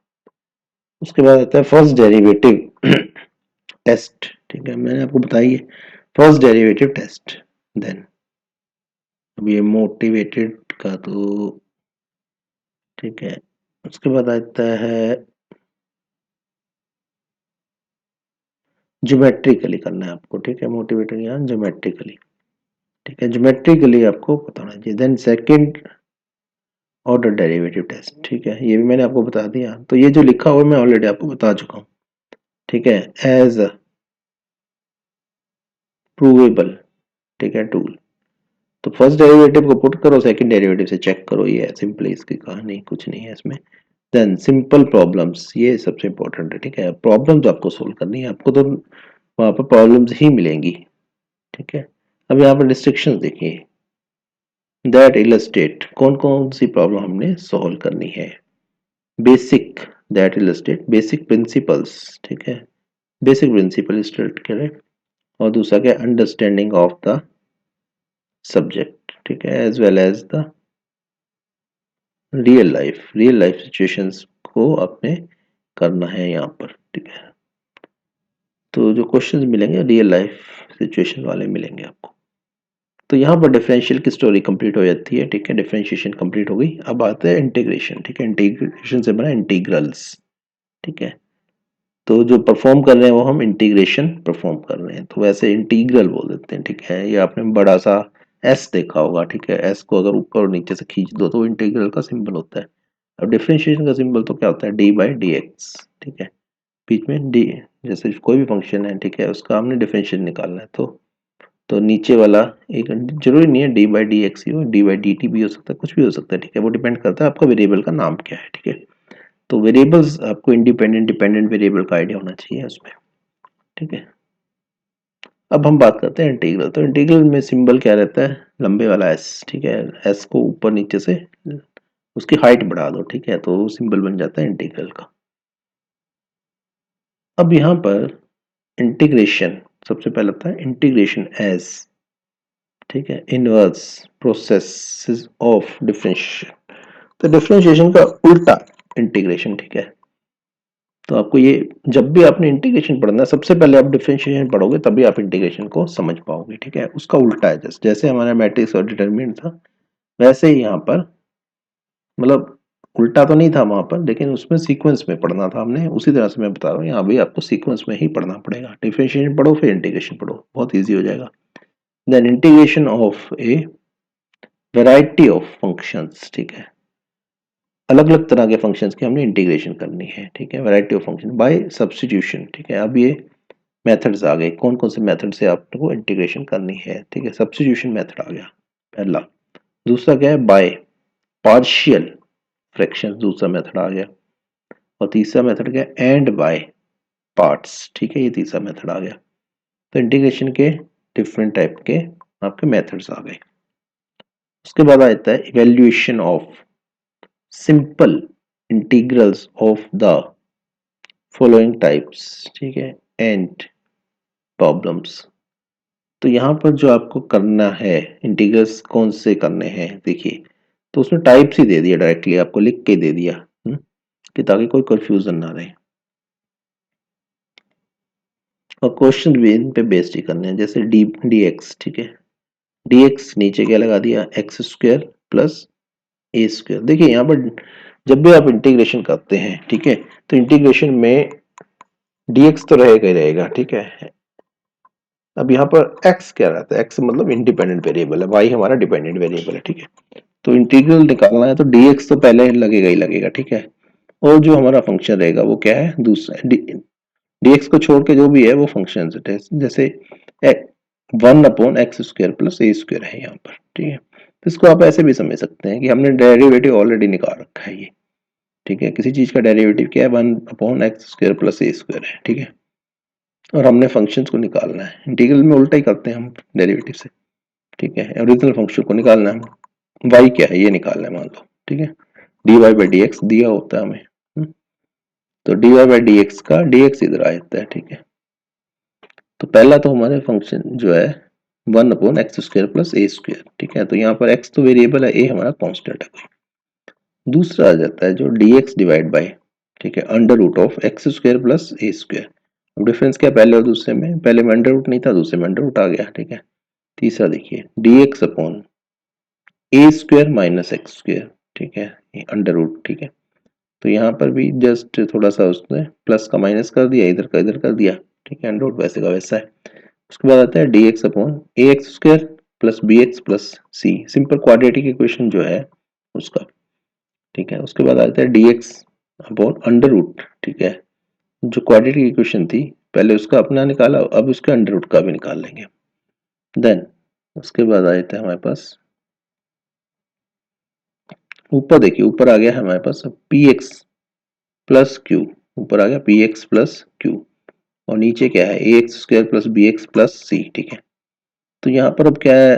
उसके बाद आता है फर्स्ट डेरिवेटिव टेस्ट, ठीक है। मैंने आपको बताई है फर्स्ट डेरिवेटिव टेस्ट। देन अब ये मोटिवेटेड का तो ठीक है। उसके बाद आता है ज्योमेट्रिकली करना है आपको, ठीक है। मोटिवेटेड या ज्योमेट्रिकली, ठीक है। ज्योमेट्रिकली आपको पता होना चाहिए। Then second order derivative test, ठीक है। ये भी मैंने आपको बता दिया। तो ये जो लिखा हुआ मैं ऑलरेडी आपको बता चुका हूँ, ठीक है। एज प्रूवेबल, ठीक है, टूल। तो फर्स्ट डेरिवेटिव को पुट करो, सेकंड डेरिवेटिव से चेक करो, ये है सिंपली इसकी कहानी, कुछ नहीं है इसमें। देन सिंपल प्रॉब्लम्स, ये सबसे इंपॉर्टेंट है, ठीक है। प्रॉब्लम्स आपको सोल्व करनी है, आपको तो वहां पर प्रॉब्लम्स ही मिलेंगी, ठीक है। अब यहाँ पर रिस्ट्रिक्शंस देखिए, दैट इलस्ट्रेट, कौन कौन सी प्रॉब्लम हमने सॉल्व करनी है। Basic, that illustrate basic principles, ठीक है। बेसिक प्रिंसिपल स्टार्ट करें। और दूसरा क्या, अंडरस्टैंडिंग ऑफ द सब्जेक्ट, ठीक है, as well as the real life situations को अपने करना है यहाँ पर, ठीक है। तो जो क्वेश्चंस मिलेंगे रियल लाइफ सिचुएशन वाले मिलेंगे आपको। तो यहाँ पर डिफरेंशियल की स्टोरी कंप्लीट हो जाती है, ठीक है। डिफरेंशिएशन कंप्लीट हो गई। अब आते हैं इंटीग्रेशन, ठीक है। इंटीग्रेशन से बना इंटीग्रल्स, ठीक है। तो जो परफॉर्म कर रहे हैं वो हम इंटीग्रेशन परफॉर्म कर रहे हैं, तो वैसे इंटीग्रल बोल देते हैं, ठीक है। ये आपने बड़ा सा एस देखा होगा, ठीक है। एस को अगर ऊपर और नीचे से खींच दो तो इंटीग्रल का सिंबल होता है। अब डिफरेंशिएशन का सिंबल तो क्या होता है, डी बाई डी एक्स, ठीक है। बीच में डी, जैसे कोई भी फंक्शन है, ठीक है, उसका हमने डिफरेंशिएशन निकालना है। तो नीचे वाला एक, जरूरी नहीं है डी बाई डी एक्स ही हो, डी बाई डी टी भी हो सकता है, कुछ भी हो सकता है, ठीक है। वो डिपेंड करता है आपका वेरिएबल का नाम क्या है, ठीक है। तो वेरिएबल्स आपको इंडिपेंडेंट डिपेंडेंट वेरिएबल का आइडिया होना चाहिए उसमें, ठीक है। अब हम बात करते हैं इंटीग्रल। तो इंटीग्रल में सिंबल क्या रहता है, लंबे वाला एस, ठीक है। एस को ऊपर नीचे से उसकी हाइट बढ़ा दो, ठीक है, तो सिंबल बन जाता है इंटीग्रल का। अब यहाँ पर इंटीग्रेशन, सबसे पहले आता है इंटीग्रेशन एज, ठीक है, इनवर्स प्रोसेस ऑफ डिफरेंशिएशन। तो डिफरेंशिएशन का उल्टा इंटीग्रेशन, ठीक है। तो आपको ये, जब भी आपने इंटीग्रेशन पढ़ना है सबसे पहले आप डिफरेंशिएशन पढ़ोगे तभी आप इंटीग्रेशन को समझ पाओगे, ठीक है। उसका उल्टा है, जैसे हमारा मैट्रिक्स और डिटरमिनेंट था वैसे ही यहाँ पर, मतलब उल्टा तो नहीं था वहां पर, लेकिन उसमें सीक्वेंस में पढ़ना था हमने, उसी तरह से मैं बता रहा हूँ यहाँ भी आपको सीक्वेंस में ही पढ़ना पड़ेगा। डिफरेंशिएशन पढ़ो फिर इंटीग्रेशन पढ़ो, बहुत ईजी हो जाएगा। Then integration of a variety of functions, ठीक है। अलग अलग तरह के फंक्शंस की हमने इंटीग्रेशन करनी है, ठीक है। Variety of function by substitution, ठीक है। अब ये मेथड्स आ गए, कौन कौन से मेथड से आपको इंटीग्रेशन करनी है, ठीक है। सब्स्टिट्यूशन मेथड आ गया पहला। दूसरा क्या है, बाय पार्शियल फ्रैक्शन, दूसरा मेथड आ गया। और तीसरा मेथड क्या है, एंड बाय पार्ट्स, ठीक है, ये तीसरा मेथड आ गया। तो इंटीग्रेशन के डिफरेंट टाइप के आपके मेथड्स आ गए। उसके बाद आता है evaluation of simple integrals of the following types, ठीक है, एंड प्रॉब्लम्स। तो यहाँ पर जो आपको करना है, इंटीग्रल्स कौन से करने हैं देखिए, तो उसमें टाइप्स ही दे दिया, डायरेक्टली आपको लिख के दे दिया, कि ताकि कोई कंफ्यूजन ना रहे। और क्वेश्चन भी इन पे बेस्ड ही करने हैं, जैसे डी एक्स, ठीक है, डी एक्स नीचे क्या लगा दिया, x square plus A square. देखिए यहाँ पर जब भी आप इंटीग्रेशन करते हैं, ठीक है, तो इंटीग्रेशन में dx तो रहेगा ही रहेगा, ठीक है। अब यहाँ पर x क्या रहता है, x मतलब इंडिपेंडेंट वेरिएबल है, y हमारा डिपेंडेंट वेरिएबल है, ठीक है। तो इंटीग्रल निकालना है तो dx तो पहले लगेगा ही लगेगा, ठीक है। और जो हमारा फंक्शन रहेगा वो क्या है, दूसरा dx को छोड़ के जो भी है वो फंक्शन है, जैसे 1/x² प्लस ए स्क्वायर है यहाँ पर, ठीक है। तो इसको आप ऐसे भी समझ सकते हैं कि हमने डेरिवेटिव ऑलरेडी निकाल रखा है ये, ठीक है। किसी चीज का डेरिवेटिव क्या है, 1/x² प्लस ए स्क्वायर है, ठीक है। और हमने फंक्शंस को निकालना है, इंटीग्रल में उल्टा ही करते हैं हम डेरिवेटिव से, ठीक है। ओरिजिनल फंक्शन को निकालना है, हम y क्या है ये निकालना है मान लो, ठीक है। dy/dx दिया होता है हमें, तो dy/dx का dx इधर आ जाता है, ठीक है। तो पहला तो हमारे फंक्शन जो है 1/x² प्लस ए स्क्वायर, ठीक है। तो यहाँ पर x तो वेरिएबल है, a हमारा कॉन्स्टेंट है। दूसरा आ जाता है जो dx डिवाइड बाय, ठीक है, under root of x² plus A square. अब डिफरेंस क्या है पहले और दूसरे में, पहले में अंडर रूट नहीं था, दूसरे में अंडर रूट आ गया, ठीक है। तीसरा देखिए dx अपॉन ए स्क्वायर माइनस एक्स स्क्वायर, ठीक है, ये अंडर रूट, ठीक है। तो यहाँ पर भी जस्ट थोड़ा सा उसने प्लस का माइनस कर दिया, इधर का इधर कर दिया, ठीक है, अंडर रूट वैसे का वैसा है। उसके बाद आता है dx upon a x square plus B x plus c, simple quadratic equation जो है उसका, ठीक है। उसके बाद आता है dx अपॉन अंडर रूट, ठीक है, जो क्वाड्रेटिक इक्वेशन थी पहले उसका अपना निकाला, अब उसके अंडर रूट का भी निकाल लेंगे। देन उसके बाद आ जाता है हमारे पास ऊपर, देखिए ऊपर आ गया हमारे पास पी एक्स प्लस क्यू, ऊपर आ गया पी एक्स प्लस क्यू, और नीचे क्या है a x square plus B x plus c, ठीक है। तो यहाँ पर अब क्या है,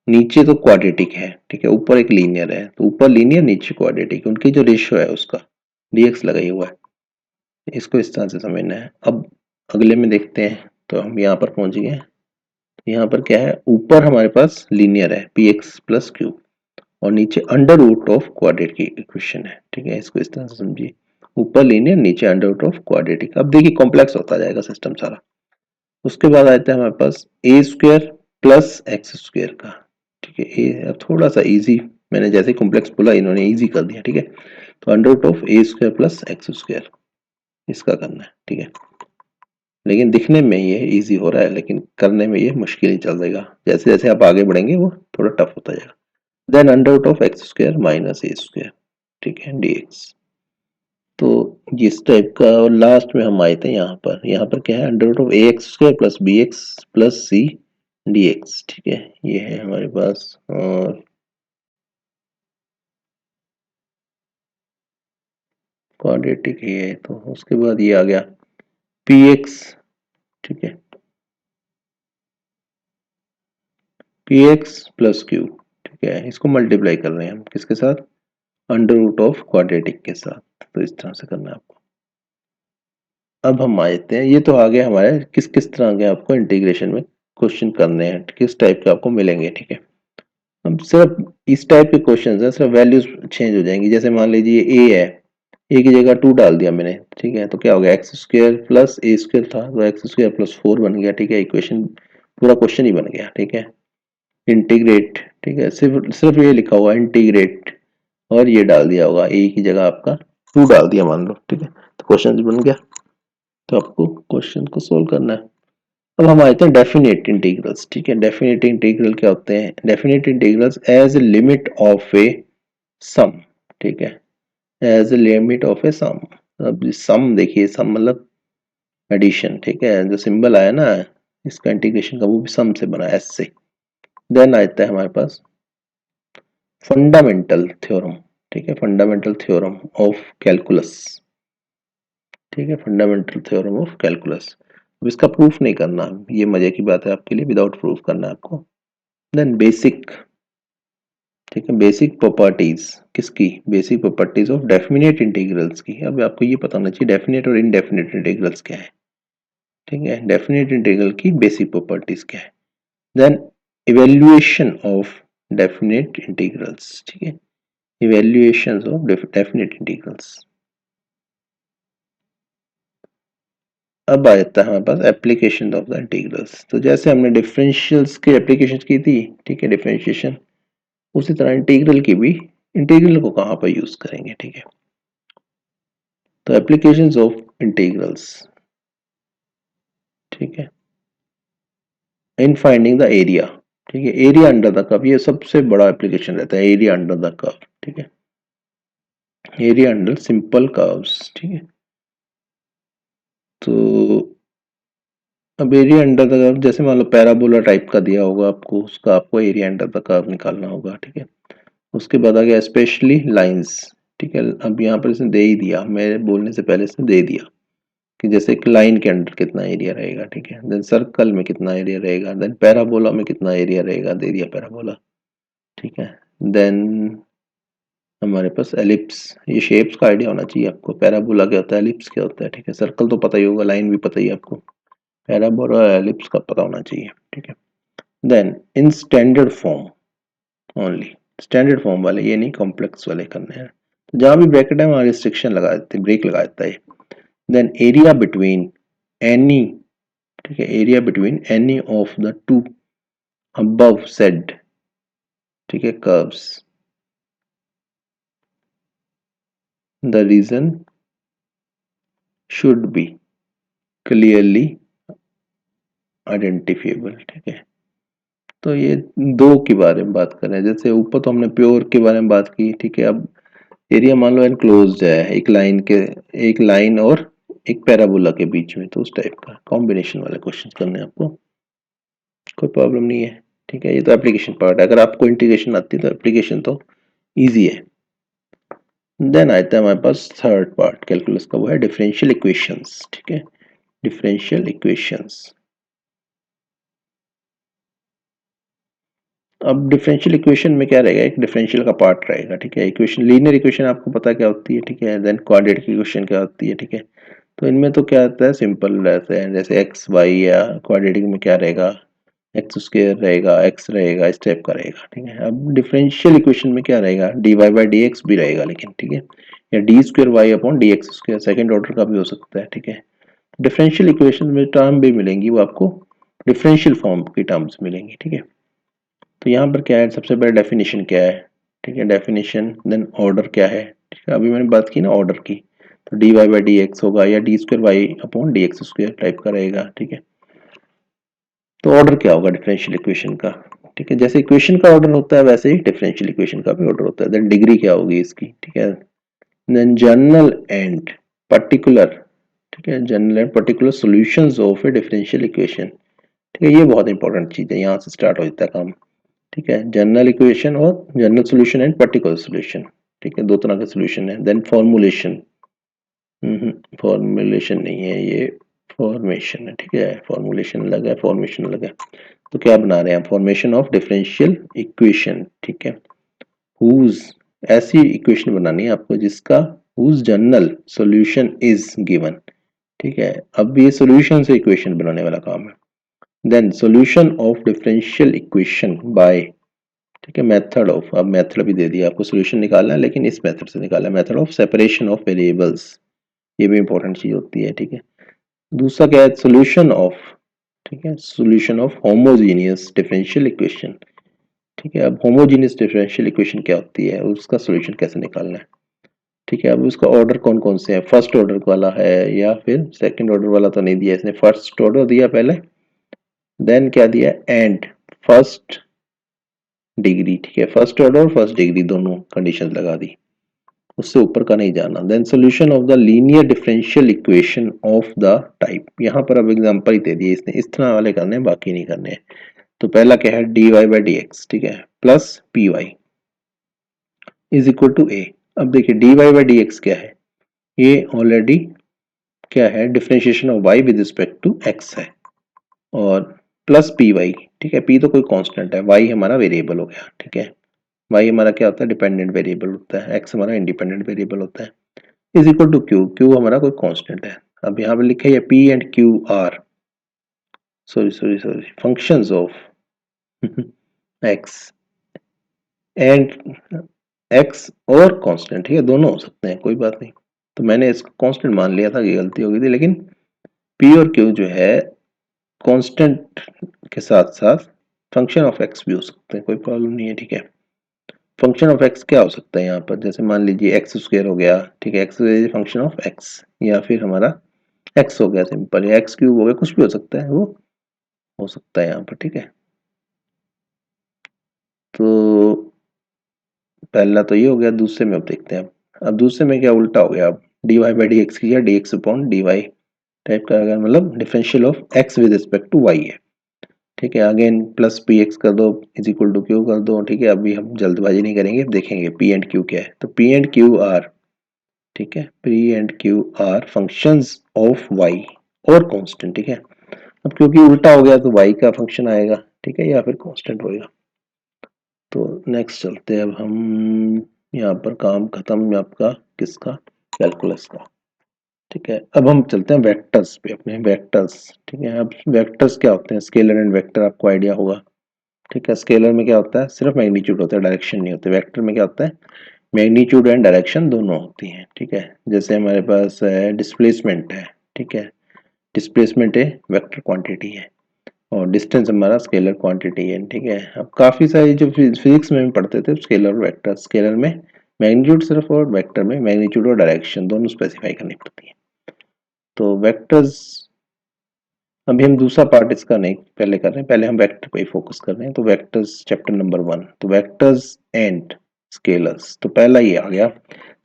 नीचे तो क्वाड्रेटिक है, ठीक है, ऊपर एक लीनियर है, तो ऊपर लीनियर नीचे क्वाड्रेटिक, उनकी जो रेशियो है उसका dx लगाई हुआ है, इसको इस तरह से समझना है। अब अगले में देखते हैं, तो हम यहाँ पर पहुंच गए। यहाँ पर क्या है, ऊपर हमारे पास लीनियर है पी एक्स प्लस क्यू, और नीचे under root of quadratic equation है, ठीक है। इसको इस तरह से समझिए, ऊपर लीनियर नीचे अंडर रूट ऑफ क्वाड्रेटिक। अब देखिए कॉम्प्लेक्स होता जाएगा सिस्टम सारा। उसके बाद आता है हमारे पास ए स्क्वायर प्लस एक्स स्क्वायर का, ठीक है। ए थोड़ा सा इजी, मैंने जैसे कॉम्प्लेक्स बोला इन्होंने इजी कर दिया, ठीक है। तो under root of A square plus X square, इसका करना है, ठीक है। लेकिन दिखने में ये इजी हो रहा है, लेकिन करने में ये मुश्किल ही चल जाएगा, जैसे जैसे आप आगे बढ़ेंगे वो थोड़ा टफ होता जाएगा। Then under root of x square minus A square, ठीक है, dx। तो इस टाइप का, और लास्ट में हम आए थे यहाँ पर क्या है, under root of A x square plus B x plus C dx, ठीक है, ये है हमारे पास। और क्वाड्रेटिक है, तो उसके बाद ये आ गया पी एक्स, ठीक है, पी एक्स प्लस क्यू, ठीक है। इसको मल्टीप्लाई कर रहे हैं हम किसके साथ, अंडर रूट ऑफ क्वाड्रेटिक के साथ। तो इस तरह से करना है आपको। अब हम आते हैं, ये तो आ गया हमारे किस किस तरह के आपको इंटीग्रेशन में क्वेश्चन करने हैं, किस टाइप के आपको मिलेंगे, ठीक है। अब सिर्फ इस टाइप के क्वेश्चन है, सिर्फ वैल्यूज चेंज हो जाएंगी। जैसे मान लीजिए ए है, ए की जगह 2 डाल दिया मैंने, ठीक है, तो क्या हो गया, x square plus A square था, तो एक्स स्क्वायर प्लस 4 बन गया, ठीक है। इक्वेशन पूरा क्वेश्चन ही बन गया, ठीक है। इंटीग्रेट, ठीक है, सिर्फ सिर्फ ये लिखा हुआ इंटीग्रेट, और ये डाल दिया होगा ए की जगह आपका 2 डाल दिया मान लो, ठीक है, तो क्वेश्चन बन गया। तो आपको क्वेश्चन को सोल्व करना है। अब हम आते हैं डेफिनेट इंटीग्रल्स, ठीक है। डेफिनेट इंटीग्रल क्या होते हैं, definite integrals as limit of a sum, ठीक है, as limit of a sum. अब सम देखिए, सम मतलब एडिशन, ठीक है, जो सिंबल आया ना इसका इंटीग्रेशन का वो भी सम से बना है, एस से। देन आता है हमारे पास फंडामेंटल थ्योरम, ठीक है, फंडामेंटल थ्योरम ऑफ कैलकुलस, ठीक है, फंडामेंटल थ्योरम ऑफ कैलकुलस। अब इसका प्रूफ नहीं करना, ये मजे की बात है आपके लिए, विदाउट प्रूफ करना है आपको। देन बेसिक, ठीक है, बेसिक प्रॉपर्टीज किसकी, basic properties of definite integrals की। अब आपको ये पता होना चाहिए डेफिनेट और इनडेफिनेट इंटीग्रल्स क्या है, ठीक है, डेफिनेट इंटीग्रल की बेसिक प्रॉपर्टीज क्या है। Then evaluation of definite integrals, ठीक है, इवेल्युएशन ऑफ डेफिनेट इंटीग्रल्स। अब आ जाता है हमारे पास एप्लीकेशन ऑफ द इंटीग्रल्स। तो जैसे हमने डिफरेंशियल्स की एप्लीकेशन की थी, ठीक है, डिफरेंशिएशन, उसी तरह इंटीग्रल की भी, इंटीग्रल को कहाँ पर यूज करेंगे, ठीक है। तो एप्लीकेशंस ऑफ इंटीग्रल्स, ठीक है, इन फाइंडिंग द एरिया, ठीक है, एरिया अंडर द कर्व, ये सबसे बड़ा एप्लीकेशन रहता है, एरिया अंडर द कर्व, ठीक है, एरिया अंडर सिंपल कर्व्स, ठीक है। तो अब एरिया अंडर द कर्व, जैसे मान लो पैराबोला टाइप का दिया होगा आपको, उसका आपको एरिया अंडर द कर्व निकालना होगा, ठीक है। उसके बाद आ गया स्पेशली लाइंस, ठीक है। अब यहाँ पर इसने दे ही दिया, मेरे बोलने से पहले इसने दे दिया कि जैसे एक लाइन के अंदर कितना एरिया रहेगा, ठीक है, देन सर्कल में कितना एरिया रहेगा, देन पैराबोला में कितना एरिया रहेगा, दे दिया पैराबोला, ठीक है। देन हमारे पास एलिप्स, ये शेप्स का आइडिया होना चाहिए आपको, पैराबोला क्या होता है, एलिप्स क्या होता है, ठीक है, सर्कल तो पता ही होगा, लाइन भी पता ही है आपको, पैराबोला और एलिप्स का पता होना चाहिए, ठीक है। Then in standard form only, standard form वाले, ये नहीं कॉम्प्लेक्स वाले करने हैं। तो जहां भी ब्रैकेट है वहां रिस्ट्रिक्शन लगा देते हैं, ब्रेक लगा देता है। देन एरिया बिटवीन एनी, ठीक है, area between any of the two above said, ठीक है, curves, the region should be clearly identifiable, ठीक है। तो ये दो के बारे में बात कर रहे हैं, जैसे ऊपर तो हमने प्योर के बारे में बात की, ठीक है। अब एरिया मान लो एनक्लोज्ड है, एक लाइन के, एक लाइन और एक पैराबोला के बीच में, तो उस टाइप का कॉम्बिनेशन वाले क्वेश्चन करने हैं आपको, कोई प्रॉब्लम नहीं है, ठीक है। ये तो एप्लीकेशन पार्ट है, अगर आपको इंटीग्रेशन आती है तो एप्लीकेशन तो इजी है। देन आता है हमारे पास थर्ड पार्ट कैलकुलस का, वो है डिफरेंशियल इक्वेशंस, ठीक है, डिफरेंशियल इक्वेशंस। अब डिफरेंशियल इक्वेशन में क्या रहेगा, एक डिफरेंशियल का पार्ट रहेगा, ठीक है। इक्वेशन, लीनियर इक्वेशन आपको पता क्या होती है, ठीक है। देन क्वाड्रेटिक इक्वेशन क्या होती है, ठीक है। तो इनमें तो क्या आता है, सिंपल रहते हैं, जैसे एक्स वाई, या क्वाड्रेटिक में क्या रहेगा, एक्स स्क्वायर रहेगा, एक्स रहेगा, इस टाइप का रहेगा, ठीक है। अब डिफरेंशियल इक्वेशन में क्या रहेगा, D Y by D X भी रहेगा, लेकिन ठीक है, या D square Y upon D X square, second order का भी हो सकता है, ठीक है। डिफरेंशियल इक्वेशन में टर्म भी मिलेंगी, वो आपको डिफरेंशियल फॉर्म की टर्म्स मिलेंगी, ठीक है। तो यहाँ पर क्या है, सबसे पहले डेफिनेशन क्या है, ठीक है, डेफिनेशन, देन ऑर्डर क्या है, ठीक है, अभी मैंने बात की ना ऑर्डर की, तो D Y by D X होगा, या D square Y upon D X square type का रहेगा, ठीक है। तो ऑर्डर क्या होगा डिफरेंशियल इक्वेशन का, ठीक है, जैसे इक्वेशन का ऑर्डर होता है वैसे ही डिफरेंशियल इक्वेशन का भी ऑर्डर होता है। देन डिग्री क्या होगी इसकी, ठीक है। देन जनरल एंड पर्टिकुलर, ठीक है, general and particular solutions of A differential equation, ठीक है, ये बहुत इंपॉर्टेंट चीज है, यहाँ से स्टार्ट हो जाता है काम, ठीक है। जनरल इक्वेशन और general solution and particular solution, ठीक है, दो तरह के सॉल्यूशन है। देन फॉर्मूलेशन, फॉर्मूलेशन नहीं है ये, फॉर्मेशन है, ठीक है, फॉर्मूलेशन अलग है, फॉर्मेशन अलग है। तो क्या बना रहे हैं, फॉर्मेशन ऑफ डिफरेंशियल इक्वेशन, ठीक है, हुज, ऐसी इक्वेशन बनानी है आपको जिसका whose general solution is given, ठीक है। अब ये सॉल्यूशन से इक्वेशन बनाने वाला काम है। Then solution of differential equation by, ठीक है, मेथड ऑफ, अब मेथड भी दे दिया आपको, सॉल्यूशन निकालना है लेकिन इस मेथड से निकालना है, method of separation of variables, ये भी इंपॉर्टेंट चीज होती है, ठीक है। दूसरा क्या है, सॉल्यूशन ऑफ, ठीक है, solution of homogeneous differential equation, ठीक है। अब होमोजेनियस डिफरेंशियल इक्वेशन क्या होती है, उसका सॉल्यूशन कैसे निकालना है, ठीक है। अब उसका ऑर्डर कौन कौन से है, फर्स्ट ऑर्डर वाला है या फिर सेकंड ऑर्डर वाला, तो नहीं दिया इसने, फर्स्ट ऑर्डर दिया पहले, देन क्या दिया, एंड फर्स्ट डिग्री, ठीक है, फर्स्ट ऑर्डर और फर्स्ट डिग्री दोनों कंडीशन लगा दी, उससे ऊपर का नहीं जाना। Then solution of the linear differential equation of the type, यहाँ पर अब एग्जांपल ही दे दिए इसने, इस तरह वाले करने हैं, बाकी नहीं करने हैं। तो पहला क्या है, d Y by D x, ठीक है, plus p y is equal to a. अब देखिए d Y by D x क्या है, ये ऑलरेडी क्या है, differentiation of y with respect to x है, और प्लस पी वाई, ठीक है, p तो कोई कांस्टेंट है, y हमारा वेरिएबल हो गया, ठीक है, y हमारा क्या होता है, डिपेंडेंट वेरिएबल होता है, x हमारा इंडिपेंडेंट वेरिएबल होता है, is equal to q, q हमारा कोई कांस्टेंट है। अब यहाँ पे लिखा है p and q are, sorry functions of x and x और कांस्टेंट, ठीक है, दोनों हो सकते हैं, कोई बात नहीं। तो मैंने इसको कांस्टेंट मान लिया था, ये गलती हो गई थी, लेकिन p और q जो है कांस्टेंट के साथ साथ फंक्शन ऑफ x भी हो सकते हैं, कोई प्रॉब्लम नहीं है, ठीक है। फंक्शन ऑफ x क्या हो सकता है यहाँ पर, जैसे मान लीजिए एक्स स्क्वायर हो गया, ठीक है, एक्स फंक्शन ऑफ x, या फिर हमारा x हो गया सिंपल, या एक्स क्यूब हो गया, कुछ भी हो सकता है, वो हो सकता है यहाँ पर, ठीक है। तो पहला तो ये हो गया, दूसरे में अब देखते हैं। अब दूसरे में क्या उल्टा हो गया, अब d Y by D x की d x upon d y type का, अगर मतलब differential of x with respect to y है, ठीक है, अगेन प्लस पी एक्स कर दो इज इक्वल टू क्यू कर दो, ठीक है। अभी हम जल्दबाजी नहीं करेंगे, देखेंगे पी एंड क्यू क्या है। तो पी एंड क्यू आर, ठीक है, P and Q are functions of Y और कांस्टेंट, ठीक है। अब क्योंकि उल्टा हो गया तो वाई का फंक्शन आएगा, ठीक है, या फिर कांस्टेंट होएगा। तो नेक्स्ट चलते हैं अब हम, यहाँ पर काम खत्म आपका किसका, कैलकुलस का, ठीक है। अब हम चलते हैं वेक्टर्स पे, अपने वेक्टर्स, ठीक है। अब वेक्टर्स क्या होते हैं, स्केलर एंड वेक्टर आपको आइडिया होगा, ठीक है। स्केलर में क्या होता है, सिर्फ मैग्नीट्यूड होता है, डायरेक्शन नहीं होते। वेक्टर में क्या होता है, मैग्नीट्यूड एंड डायरेक्शन दोनों होती हैं, ठीक है। जैसे हमारे पास डिस्प्लेसमेंट है, ठीक है, डिस्प्लेसमेंट है वेक्टर क्वांटिटी है, और डिस्टेंस हमारा स्केलर क्वांटिटी है, ठीक है। अब काफ़ी सारी जो फिजिक्स में भी पढ़ते थे स्केलर और वेक्टर, स्केलर में मैग्नीट्यूड सिर्फ, और वेक्टर में मैग्नीट्यूड और डायरेक्शन दोनों स्पेसिफाई करनी पड़ती है। तो वेक्टर्स, अभी हम दूसरा पार्ट इसका नहीं पहले कर रहे हैं, पहले हम वेक्टर पे ही फोकस कर रहे हैं। तो वेक्टर्स चैप्टर नंबर 1, तो वेक्टर्स एंड स्केलर्स, तो पहला ये आ गया,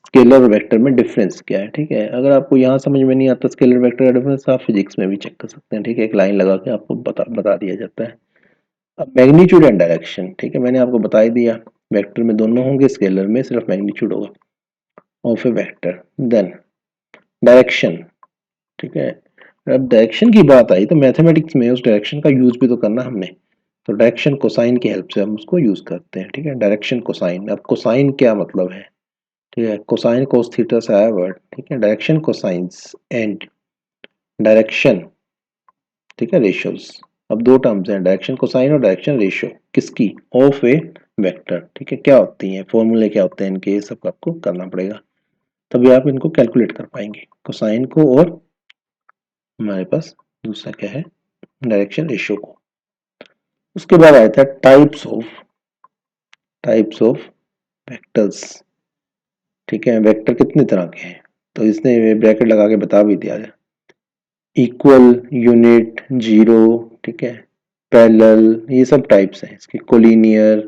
स्केलर और वेक्टर में डिफरेंस क्या है, ठीक है। अगर आपको यहाँ समझ में नहीं आता स्केलर वेक्टर का डिफरेंस, आप फिजिक्स में भी चेक कर सकते हैं, ठीक है, एक लाइन लगा के आपको बता दिया जाता है। अब मैग्नीट्यूड एंड डायरेक्शन, ठीक है, मैंने आपको बता ही दिया, वेक्टर में दोनों होंगे, स्केलर में सिर्फ मैग्नीट्यूड होगा of a vector. Then direction, ठीक है। अब डायरेक्शन की बात आई तो मैथमेटिक्स में उस डायरेक्शन का यूज भी तो करना हमने, तो डायरेक्शन कोसाइन की हेल्प से हम उसको यूज करते हैं, ठीक है। डायरेक्शन कोसाइन, अब कोसाइन क्या मतलब है, ठीक है, कोसाइन कोस थीटा से आया वर्ड, ठीक है। डायरेक्शन कोसाइंस एंड डायरेक्शन, ठीक है, रेशियोज। अब दो टर्म्स हैं, डायरेक्शन कोसाइन और डायरेक्शन रेशियो, किसकी, ऑफ ए वेक्टर, ठीक है। क्या होती हैं, फॉर्मूले क्या होते हैं इनके, ये सब आपको करना पड़ेगा, तभी आप इनको कैलकुलेट कर पाएंगे, कोसाइन को, और हमारे पास दूसरा क्या है, डायरेक्शन रेशियो को। उसके बाद आया था टाइप्स ऑफ वेक्टर्स, ठीक है। वेक्टर कितने तरह के हैं, तो इसने ब्रैकेट लगा के बता भी दिया है, इक्वल, यूनिट, जीरो, ठीक है, पैरेलल, ये सब टाइप्स हैं इसके, कोलिनियर,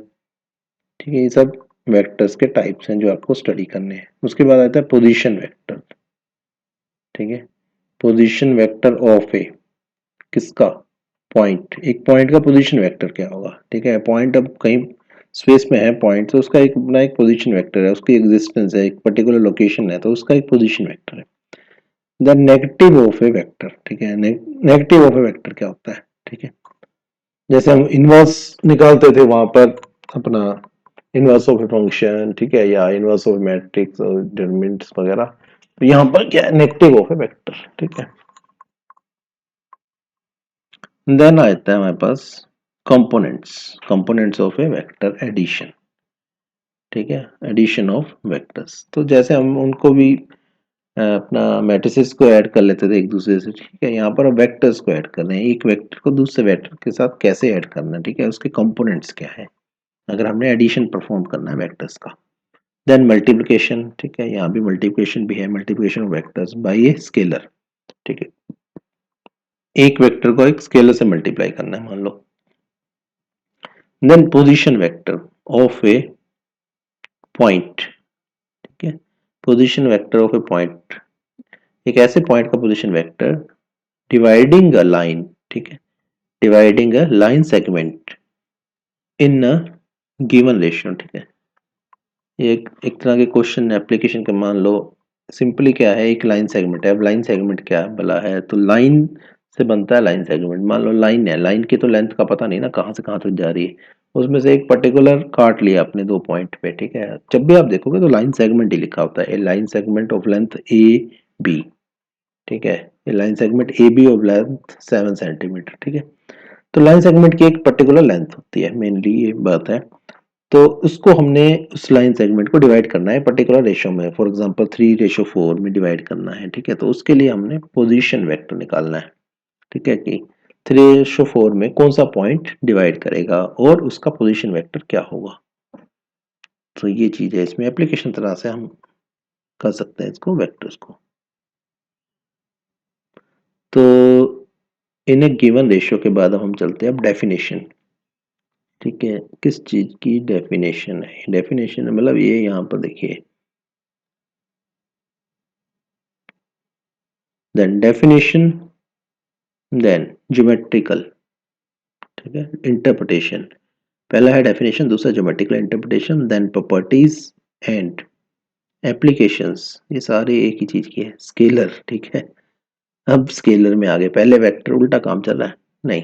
ठीक है, ये सब वेक्टर्स के टाइप्स हैं जो आपको स्टडी करने हैं। उसके बाद आता है पोजीशन वेक्टर, ठीक है, पोजीशन वेक्टर ऑफ ए, किसका, पॉइंट, एक पॉइंट का पोजीशन वेक्टर क्या होगा, ठीक है। पॉइंट अब कहीं स्पेस में है पॉइंट, तो उसका एक अपना एक पोजीशन वेक्टर है, उसकी एग्जिस्टेंस है, एक पर्टिकुलर लोकेशन है, तो उसका एक पोजीशन वेक्टर है। The negative of a vector, ठीक है, नेगेटिव ऑफ ए वेक्टर क्या होता है, ठीक है। जैसे हम इनवर्स निकालते थे वहां पर अपना, इनवर्स ऑफ ए फंक्शन, ठीक है, या इनवर्स ऑफ मैट्रिक्स और डिटरमिनेंट्स वगैरह, तो यहाँ पर क्या है, नेगेटिव ऑफ ए वेक्टर, ठीक है। देन आता है हमारे पास components, components of a vector addition, ठीक है, एडिशन ऑफ वेक्टर्स। तो जैसे हम उनको भी अपना मैट्रिसेस को ऐड कर लेते थे एक दूसरे से, ठीक है, यहाँ पर वेक्टर्स को ऐड कर रहे हैं, एक वेक्टर को दूसरे वेक्टर के साथ कैसे ऐड करना है, ठीक है, उसके कंपोनेंट्स क्या है, अगर हमने एडिशन परफॉर्म करना है वेक्टर्स का। देन मल्टीप्लिकेशन, ठीक है, यहाँ भी मल्टीप्लिकेशन भी है, multiplication of vectors bye a scalar, ठीक है, एक वेक्टर को एक स्केलर से मल्टीप्लाई करना है मान लो। Then position vector of a point, ठीक है, position vector of a point, एक ऐसे पॉइंट का position vector dividing a line, ठीक है, dividing a line segment in a given ratio, ठीक है। ये एक तरह के क्वेश्चन एप्लीकेशन का मान लो, सिंपली क्या है, एक लाइन सेगमेंट है। अब लाइन सेगमेंट क्या बोला है, तो लाइन से बनता है लाइन सेगमेंट। मान लो लाइन है, लाइन की तो लेंथ का पता नहीं ना कहाँ से कहाँ तक जा रही है, उसमें से एक पर्टिकुलर काट लिया अपने दो पॉइंट पे, ठीक है। जब भी आप देखोगे तो लाइन सेगमेंट ही लिखा होता है, a line segment of length a b, ठीक है। A line segment a b of length 7 centimetre, ठीक है। तो लाइन सेगमेंट की एक पर्टिकुलर लेंथ होती है, मेनली ये बात है। तो उसको हमने उस लाइन सेगमेंट को डिवाइड करना है पर्टिकुलर रेशो में, फॉर एग्जांपल 3:4 में डिवाइड करना है, ठीक है। तो उसके लिए हमने पोजीशन वेक्टर निकालना है, ठीक है, कि 3:4 में कौन सा पॉइंट डिवाइड करेगा और उसका पोजीशन वेक्टर क्या होगा। तो ये चीज है, इसमें एप्लीकेशन तरह से हम कर सकते हैं इसको, वेक्टर्स को। तो इन ए गिवन रेशियो के बाद हम चलते हैं अब डेफिनेशन, ठीक है। किस चीज की डेफिनेशन है, डेफिनेशन मतलब ये यहाँ पर देखिए, देन डेफिनेशन, देन ज्योमेट्रिकल, ठीक है, इंटरप्रिटेशन। पहला है डेफिनेशन, दूसरा geometrical interpretation, then properties and applications. ये सारे एक ही चीज की है, स्केलर, ठीक है। अब स्केलर में आगे, पहले वेक्टर, उल्टा काम चल रहा है, नहीं,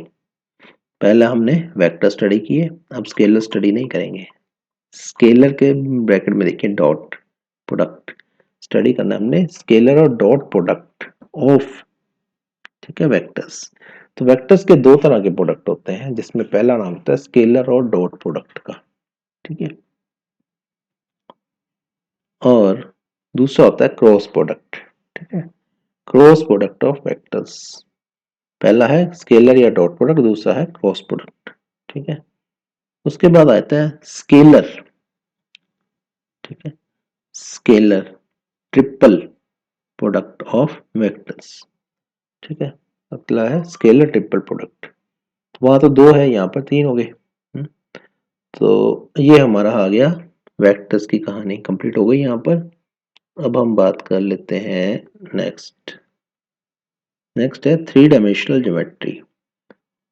पहले हमने वेक्टर स्टडी किए, अब स्केलर स्टडी नहीं करेंगे। स्केलर के ब्रैकेट में देखिए डॉट प्रोडक्ट, स्टडी करना हमने स्केलर और डॉट प्रोडक्ट ऑफ, ठीक है, वेक्टर्स। तो वेक्टर्स के दो तरह के प्रोडक्ट होते हैं, जिसमें पहला नाम होता है स्केलर और डॉट प्रोडक्ट का, ठीक है, और दूसरा होता है क्रॉस प्रोडक्ट, ठीक है, क्रॉस प्रोडक्ट ऑफ वेक्टर्स। पहला है स्केलर या डॉट प्रोडक्ट, दूसरा है क्रॉस प्रोडक्ट, ठीक है। उसके बाद आता है स्केलर, ठीक है, scalar triple product of vectors, ठीक है। अगला है स्केलर ट्रिपल प्रोडक्ट। वहां तो दो है, यहाँ पर तीन हो गए। तो ये हमारा आ गया, वेक्टर्स की कहानी कंप्लीट हो गई यहाँ पर। अब हम बात कर लेते हैं नेक्स्ट, नेक्स्ट है थ्री डायमेंशनल ज्योमेट्री।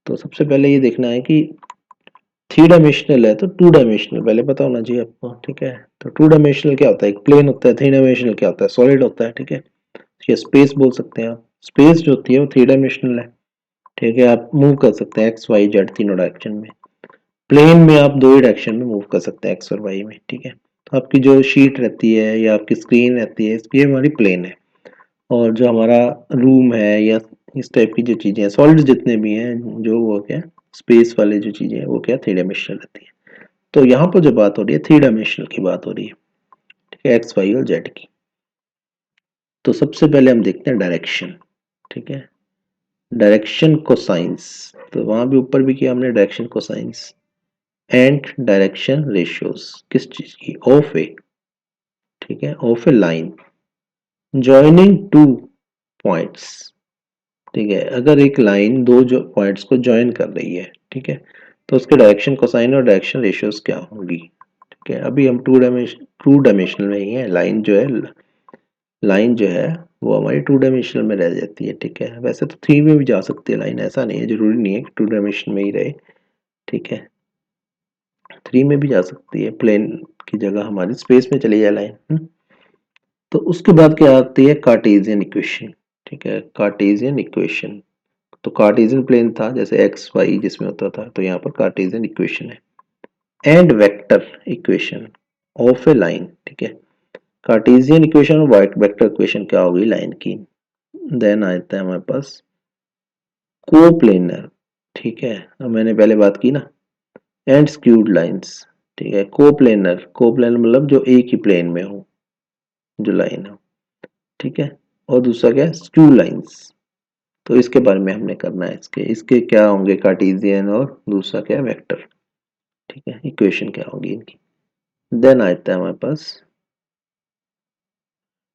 तो सबसे पहले ये देखना है कि थ्री डायमेंशनल है तो टू डायमेंशनल पहले पता होना चाहिए आपको, ठीक है। तो टू डायमेंशनल क्या होता है, एक प्लेन होता है, थ्री डायमेंशनल क्या होता है, सॉलिड होता है, ठीक है। ये स्पेस बोल सकते हैं आप, स्पेस जो होती है वो थ्री डायमेंशनल है, ठीक है। आप मूव कर सकते हैं एक्स वाई जेड तीनों डायरेक्शन में। प्लेन में आप दो ही डायरेक्शन में मूव कर सकते हैं, एक्स और वाई में, ठीक है। तो आपकी जो शीट रहती है या आपकी स्क्रीन रहती है, इसकी हमारी प्लेन है। और जो हमारा रूम है या इस टाइप की जो चीज़ें हैं, सॉलिड्स जितने भी हैं, जो वो क्या स्पेस वाले जो चीज़ें हैं वो क्या थ्री डायमेंशनल रहती है। तो यहाँ पर जो बात हो रही है थ्री डायमेंशनल की बात हो रही है, ठीक है, एक्स वाई और जेड की। तो सबसे पहले हम देखते हैं डायरेक्शन, ठीक है, डायरेक्शन कोसाइंस। तो वहां भी ऊपर भी किया हमने direction cosines and direction ratios, किस चीज की, ऑफ ए, ठीक है, of A line joining two points, ठीक है। अगर एक लाइन दो जो पॉइंट्स को ज्वाइन कर रही है, ठीक है, तो उसके डायरेक्शन कोसाइन और डायरेक्शन रेशियोज क्या होंगी, ठीक है। अभी हम टू डायमेंशनल में ही है, लाइन जो है, लाइन जो है वो हमारी टू डायमेंशनल में रह जाती है, ठीक है। वैसे तो थ्री में भी जा सकती है लाइन, ऐसा नहीं है, जरूरी नहीं है कि टू डायमेंशन में ही रहे, ठीक है। थ्री में भी जा सकती है, प्लेन की जगह हमारी स्पेस में चली जाए लाइन। तो उसके बाद क्या आती है, कार्टेशियन इक्वेशन, ठीक है, कार्टेशियन इक्वेशन। तो कार्टेशियन प्लेन था जैसे एक्स वाई जिसमें होता था, तो यहाँ पर कार्टेशियन इक्वेशन है and vector equation of A line, ठीक है। कार्टेशियन इक्वेशन और वाइट वेक्टर इक्वेशन क्या होगी लाइन की। देन आता है हमारे पास कोप्लेनर, ठीक है, अब मैंने पहले बात की ना, एंड स्क्यूड लाइंस, ठीक है। कोप्लेनर, कोप्लेनर मतलब जो एक ही प्लेन में हो, जो लाइन हो, ठीक है। और दूसरा क्या है, स्क्यू लाइंस। तो इसके बारे में हमने करना है, इसके इसके क्या होंगे कार्टेशियन और दूसरा क्या है वेक्टर, ठीक है, इक्वेशन क्या होगी इनकी। देन आता है हमारे पास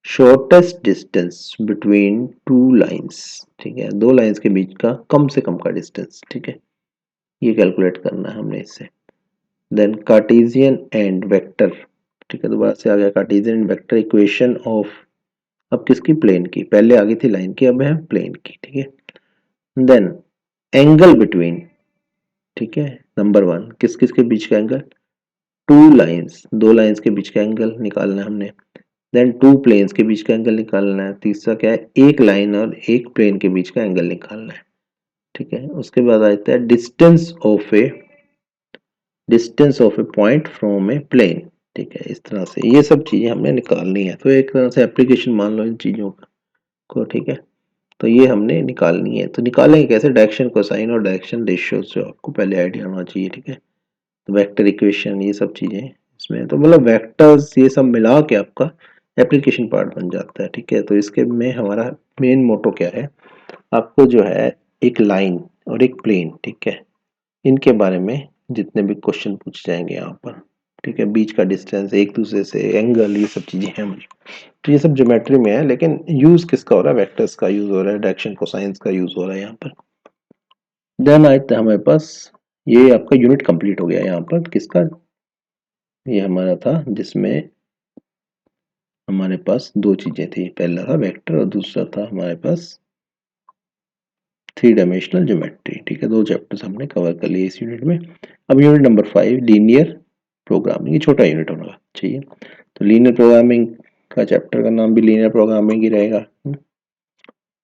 shortest distance between two lines, ठीक है, दो लाइंस के बीच का कम से कम का डिस्टेंस, ठीक है, ये कैलकुलेट करना है हमने इससे। देन कार्टेशियन एंड वेक्टर, ठीक है, दोबारा से आ गया Cartesian and vector equation of, अब किसकी, प्लेन की, पहले आ गई थी लाइन की, अब है प्लेन की, ठीक है। देन एंगल बिटवीन, ठीक है, नंबर वन, किस किस के बीच का एंगल, टू लाइंस, दो लाइंस के बीच का एंगल निकालना है हमने। देन टू प्लेन्स के बीच का एंगल निकालना है। तीसरा क्या है, एक लाइन और एक प्लेन के बीच का एंगल निकालना है, ठीक है। उसके बाद आता है distance of a point from a plane, ठीक है। इस तरह से ये सब चीजें हमने निकालनी है। तो एक तरह से एप्लीकेशन मान लो इन चीजों को, ठीक है। तो ये हमने निकालनी है। तो निकालेंगे कैसे, डायरेक्शन कोसाइन और डायरेक्शन रेशियो से आपको पहले आइडिया होना चाहिए, ठीक है। तो वेक्टर इक्वेशन ये सब चीजें इसमें, तो मतलब वेक्टर्स ये सब मिला के आपका एप्लीकेशन पार्ट बन जाता है, ठीक है। तो इसके में हमारा मेन मोटो क्या है, आपको जो है एक लाइन और एक प्लेन, ठीक है, इनके बारे में जितने भी क्वेश्चन पूछे जाएंगे यहाँ पर, ठीक है, बीच का डिस्टेंस, एक दूसरे से एंगल, ये सब चीजें हैं मुझे। तो ये सब ज्योमेट्री में है, लेकिन यूज किसका हो रहा है, वेक्टर्स का यूज हो रहा है, डायरेक्शन कोसाइंस का यूज हो रहा है यहाँ पर। देन आए थे हमारे पास, ये आपका यूनिट कंप्लीट हो गया यहाँ पर किसका, ये हमारा था जिसमें हमारे पास दो चीजें थी, पहला था वेक्टर और दूसरा था हमारे पास थ्री डायमेंशनल ज्योमेट्री, ठीक है। दो चैप्टर्स हमने कवर कर लिए इस यूनिट में। अब यूनिट नंबर 5 लीनियर प्रोग्रामिंग, ये छोटा यूनिट होना चाहिए। तो लीनियर प्रोग्रामिंग का चैप्टर का नाम भी लीनियर प्रोग्रामिंग ही रहेगा।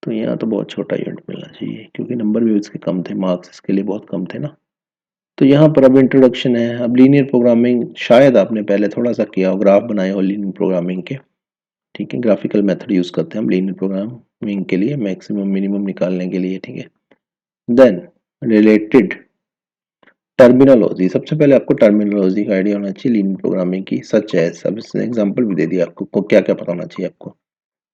तो यहाँ तो बहुत छोटा यूनिट मिलना चाहिए क्योंकि नंबर भी इसके कम थे, मार्क्स इसके लिए बहुत कम थे ना। तो यहाँ पर अब इंट्रोडक्शन है। अब लीनियर प्रोग्रामिंग शायद आपने पहले थोड़ा सा किया हो, ग्राफ बनाए हो लीनियर प्रोग्रामिंग के, ठीक है। ग्राफिकल मेथड यूज करते हैं हम लीनियर प्रोग्रामिंग के लिए, मैक्सिमम मिनिमम निकालने के लिए, ठीक है। देन रिलेटेड टर्मिनोलॉजी, सबसे पहले आपको टर्मिनोलॉजी का आइडिया होना चाहिए लीनियर प्रोग्रामिंग की, सच है। सब एग्जांपल भी दे दिया आपको क्या क्या पता होना चाहिए आपको।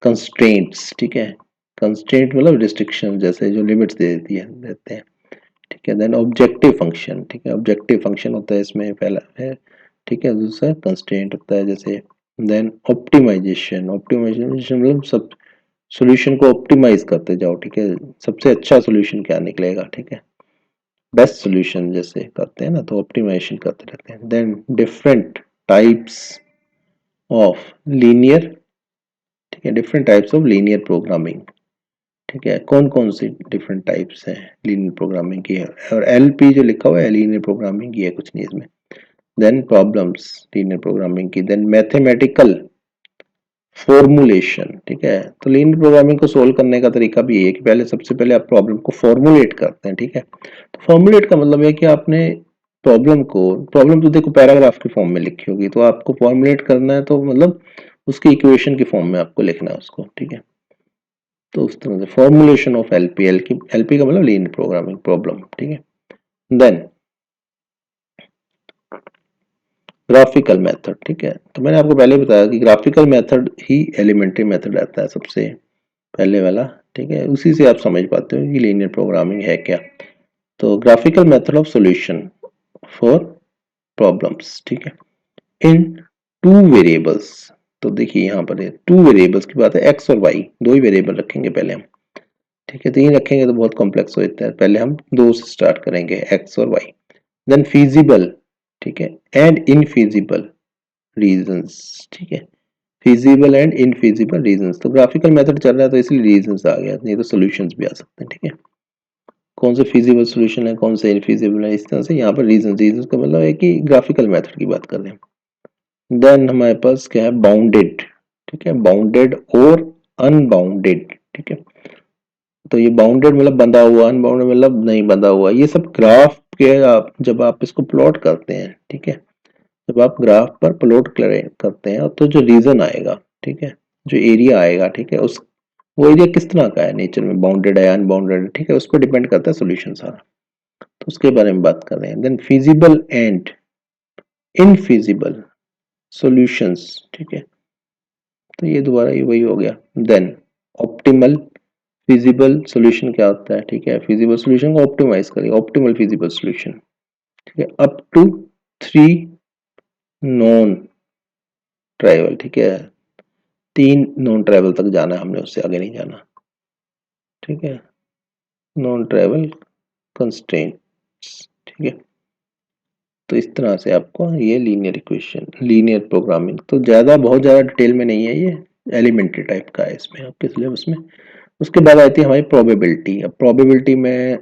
कंस्ट्रेंट्स, ठीक है, कंस्ट्रेंट मतलब रिस्ट्रिक्शन, जैसे जो लिमिट्स दे देती है देते हैं, ठीक है। देन ऑब्जेक्टिव फंक्शन, ठीक है, ऑब्जेक्टिव फंक्शन होता है इसमें पहला है, ठीक है। दूसरा कंस्ट्रेंट होता है जैसे। देन ऑप्टिमाइजेशन, ऑप्टिमाइजेशन मतलब सब सॉल्यूशन को ऑप्टिमाइज करते जाओ, ठीक है, सबसे अच्छा सॉल्यूशन क्या निकलेगा, ठीक है, बेस्ट सॉल्यूशन जैसे करते हैं ना, तो ऑप्टिमाइजेशन करते रहते हैं। Then different types of linear, ठीक है, different types of linear programming, ठीक है। कौन कौन सी डिफरेंट टाइप्स हैं लीनियर प्रोग्रामिंग की है, और एलपी जो लिखा हुआ है लीनियर प्रोग्रामिंग की है, कुछ नहीं इसमें। देन प्रॉब्लम्स लीनियर प्रोग्रामिंग की, देन मैथमेटिकल फॉर्मुलेशन, ठीक है। तो लीनियर प्रोग्रामिंग को सोल्व करने का तरीका भी ये है कि पहले सबसे पहले आप प्रॉब्लम को फॉर्मुलेट करते हैं, ठीक है। तो फॉर्मुलेट का मतलब है कि आपने प्रॉब्लम तो देखो पैराग्राफ की फॉर्म में लिखी होगी, तो आपको फॉर्मुलेट करना है, तो मतलब उसकी इक्वेशन की फॉर्म में आपको लिखना है उसको, ठीक है। तो उस तरह से फॉर्मुलेशन ऑफ एलपी, एलपी का मतलब लीनियर प्रोग्रामिंग प्रॉब्लम, ठीक है। देन ग्राफिकल मेथड, ठीक है। तो मैंने आपको पहले बताया कि ग्राफिकल मेथड ही एलिमेंट्री मेथड रहता है सबसे पहले वाला, ठीक है। उसी से आप समझ पाते हो कि लीनियर प्रोग्रामिंग है क्या। तो graphical method of solution for problems, ठीक है, इन टू वेरिएबल्स। तो देखिए यहाँ पर टू वेरिएबल्स की बात है, एक्स और वाई, दो ही वेरिएबल रखेंगे पहले हम, ठीक है। तीन रखेंगे तो बहुत कॉम्प्लेक्स हो जाता है, पहले हम दो से स्टार्ट करेंगे, एक्स और वाई। देन फीजिबल, ठीक है, एंड इनफीजिबल रीजंस, ठीक है, फिजिबल एंड इनफिजिबल रीजंस। तो ग्राफिकल मेथड चल रहा है तो इसलिए रीजंस आ गया, नहीं तो सॉल्यूशंस भी आ सकते हैं, ठीक है। कौन से फिजिबल सॉल्यूशन है, कौन से इनफिजिबल है, इस तरह से यहाँ पर रीजंस का मतलब है कि ग्राफिकल मेथड की बात कर रहे हैं। देन हमारे पास क्या है, बाउंडेड, ठीक है, बाउंडेड और अनबाउंडेड, ठीक है। तो ये बाउंडेड मतलब बंधा हुआ, अनबाउंडेड मतलब नहीं बंधा हुआ। ये सब ग्राफ के आप जब आप इसको प्लॉट करते हैं, ठीक है, जब आप ग्राफ पर प्लॉट करते हैं तो जो रीजन आएगा, ठीक है, जो एरिया आएगा, ठीक है, उस वो एरिया किस तरह का है नेचर में, बाउंडेड है अनबाउंडेड है, ठीक है, उस पर डिपेंड करता है सोल्यूशन सारा। तो उसके बारे में बात कर रहे हैं। Then feasible and infeasible solutions, ठीक है। तो ये दोबारा ये वही हो गया। देन ऑप्टिमल फिजिबल सॉल्यूशन क्या होता है, ठीक है, फिजिबल सॉल्यूशन को ऑप्टिमाइज करेगा, ऑप्टिमल फिजिबल सॉल्यूशन, ठीक है, up to three non trivial, ठीक है, तीन नॉन ट्राइवल तक जाना है हमने, उससे आगे नहीं जाना, ठीक है, नॉन ट्राइवल कंस्ट्रेंट्स, ठीक है। तो इस तरह से आपको ये लीनियर इक्वेशन, लीनियर प्रोग्रामिंग तो बहुत ज़्यादा डिटेल में नहीं है, ये एलिमेंट्री टाइप का है इसमें आपके सिलेबस में। उसके बाद आती है हमारी प्रोबेबिलिटी। अब प्रोबेबिलिटी में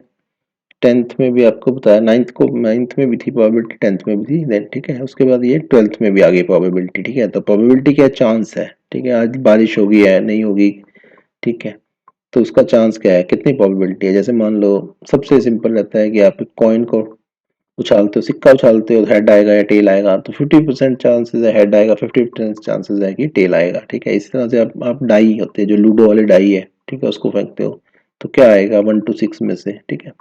टेंथ में भी आपको बताया, नाइन्थ में भी थी प्रोबेबिलिटी, टेंथ में भी थी, देन ठीक है। उसके बाद ये ट्वेल्थ में भी आ गई प्रोबेबिलिटी, ठीक है। तो प्रोबेबिलिटी क्या, चांस है, ठीक है, आज बारिश होगी है नहीं होगी, ठीक है, तो उसका चांस क्या है, कितनी प्रोबेबिलिटी है। जैसे मान लो सबसे सिंपल रहता है कि आप कॉइन को उछालते हो, सिक्का उछालते हो, हेड आएगा या टेल आएगा, तो 50% चांसेस है हेड आएगा, 50% चांसेस है कि टेल आएगा, ठीक है। इस तरह से आप डाई होते हैं जो लूडो वाले डाई है, ठीक है, उसको फेंकते हो तो क्या आएगा 1 to 6 में से, ठीक है,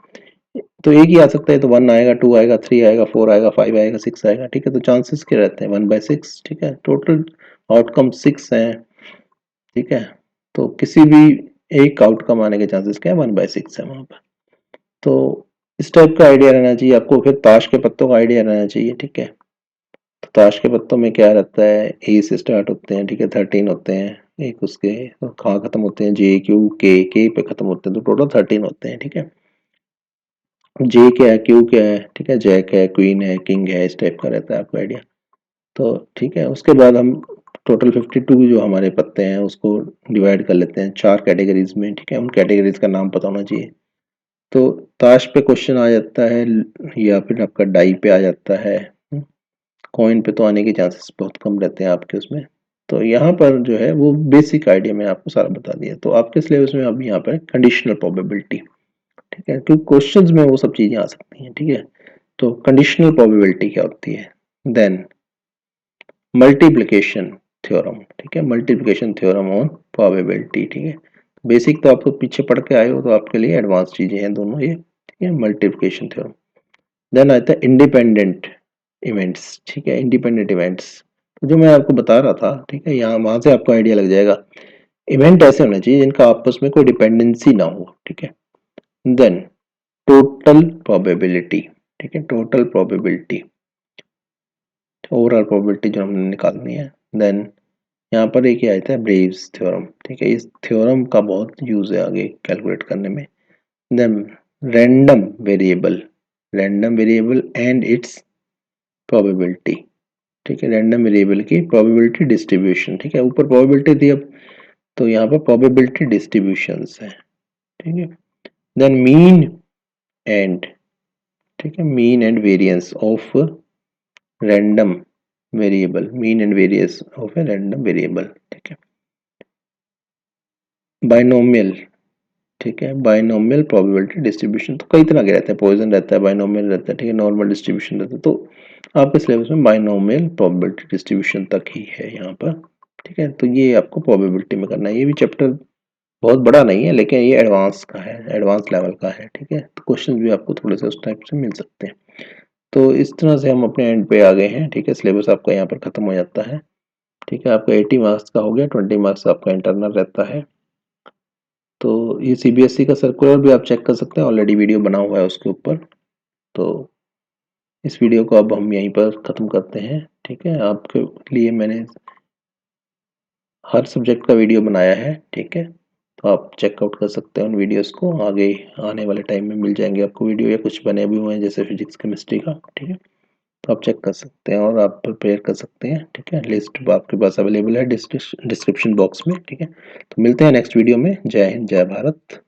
तो एक ही आ सकता है, तो 1 आएगा, 2 आएगा, 3 आएगा, 4 आएगा, 5 आएगा, 6 आएगा, ठीक है, तो चांसेस क्या रहते हैं 1/6, ठीक है, टोटल आउटकम 6 है, ठीक है, तो किसी भी एक आउटकम आने के चांसेस क्या है 1/6 है वहां पर। तो इस टाइप का आइडिया रहना चाहिए आपको। फिर ताश के पत्तों का आइडिया रहना चाहिए, ठीक है, तो ताश के पत्तों में क्या रहता है, ए से स्टार्ट होते हैं, ठीक है, 13 होते हैं, एक उसके कहाँ खत्म होते हैं, जे क्यू के पे खत्म होते हैं, तो टोटल 13 होते हैं, ठीक है। जे क्या है, क्यू क्या है, ठीक है, जैक है, क्वीन है, किंग है, इस टाइप का रहता है आपका आइडिया। तो ठीक है, उसके बाद हम टोटल 52 जो हमारे पत्ते हैं उसको डिवाइड कर लेते हैं 4 कैटेगरीज में, ठीक है, उन कैटेगरीज का नाम पता होना चाहिए। तो ताश पे क्वेश्चन आ जाता है या फिर आपका डाई पे आ जाता है, कॉइन पे तो आने के चांसेस बहुत कम रहते हैं आपके उसमें। तो यहाँ पर जो है वो बेसिक आइडिया मैंने आपको सारा बता दिया। तो आपके सिलेबस में अब यहाँ पर कंडीशनल प्रोबेबिलिटी, ठीक है, क्योंकि क्वेश्चंस में वो सब चीजें आ सकती हैं, ठीक है। तो कंडीशनल प्रोबेबिलिटी क्या होती है, देन मल्टीप्लिकेशन थ्योरम, ठीक है, मल्टीप्लिकेशन थ्योरम ऑन प्रोबेबिलिटी, ठीक है। बेसिक तो आपको पीछे पढ़ के आए हो, तो आपके लिए एडवांस चीजें हैं दोनों ये, ठीक है, मल्टीप्लिकेशन थ्योरम। देन आता है इंडिपेंडेंट इवेंट्स, ठीक है, इंडिपेंडेंट इवेंट्स, तो जो मैं आपको बता रहा था, ठीक है, यहाँ वहां से आपको आइडिया लग जाएगा। इवेंट ऐसे होने चाहिए जिनका आपस में कोई डिपेंडेंसी ना हो, ठीक है। देन टोटल प्रोबेबिलिटी, ठीक है, टोटल प्रोबेबिलिटी, ओवरऑल प्रोबेबिलिटी जो हमने निकालनी है। देन यहाँ पर एक ही आता है ब्रेव्स थ्योरम, ठीक है, इस थ्योरम का बहुत यूज है आगे कैलकुलेट करने में। Then random variable, random variable and its probability, ठीक है, रैंडम वेरिएबल की प्रोबेबिलिटी डिस्ट्रीब्यूशन, ठीक है, ऊपर प्रोबेबिलिटी थी अब, तो यहाँ पर प्रोबेबिलिटी डिस्ट्रीब्यूशंस है, ठीक है। देन मीन एंड, ठीक है, mean and variance of random variable, mean and variance of a random variable, ठीक है। बाइनोमियल, ठीक है, बाइनोमियल प्रोबेबिलिटी डिस्ट्रीब्यूशन तो कई तरह के रहते हैं, पॉइजन रहता है, बाइनोमियल रहता है, ठीक है, नॉर्मल डिस्ट्रीब्यूशन रहता है। तो आपके सिलेबस में बाइनोमियल प्रोबेबिलिटी डिस्ट्रीब्यूशन तक ही है यहाँ पर, ठीक है। तो ये आपको प्रोबेबिलिटी में करना है। ये भी चैप्टर बहुत बड़ा नहीं है, लेकिन ये एडवांस का है, एडवांस लेवल का है, ठीक है, तो क्वेश्चन भी आपको थोड़े से उस टाइप से मिल सकते हैं। तो इस तरह से हम अपने एंड पे आ गए हैं, ठीक है, सिलेबस आपका यहाँ पर खत्म हो जाता है, ठीक है। आपका 80 मार्क्स का हो गया, 20 मार्क्स आपका इंटरनल रहता है। तो ये सीबीएसई का सर्कुलर भी आप चेक कर सकते हैं, ऑलरेडी वीडियो बना हुआ है उसके ऊपर। तो इस वीडियो को अब हम यहीं पर ख़त्म करते हैं, ठीक है। आपके लिए मैंने हर सब्जेक्ट का वीडियो बनाया है, ठीक है, तो आप चेकआउट कर सकते हैं उन वीडियोस को। आगे आने वाले टाइम में मिल जाएंगे आपको वीडियो, या कुछ बने भी हुए हैं जैसे फिजिक्स केमिस्ट्री का, ठीक है, तो आप चेक कर सकते हैं और आप प्रिपेयर कर सकते हैं, ठीक है। लिस्ट आपके पास अवेलेबल है डिस्क्रिप्शन बॉक्स में, ठीक है। तो मिलते हैं नेक्स्ट वीडियो में। जय हिंद, जय भारत।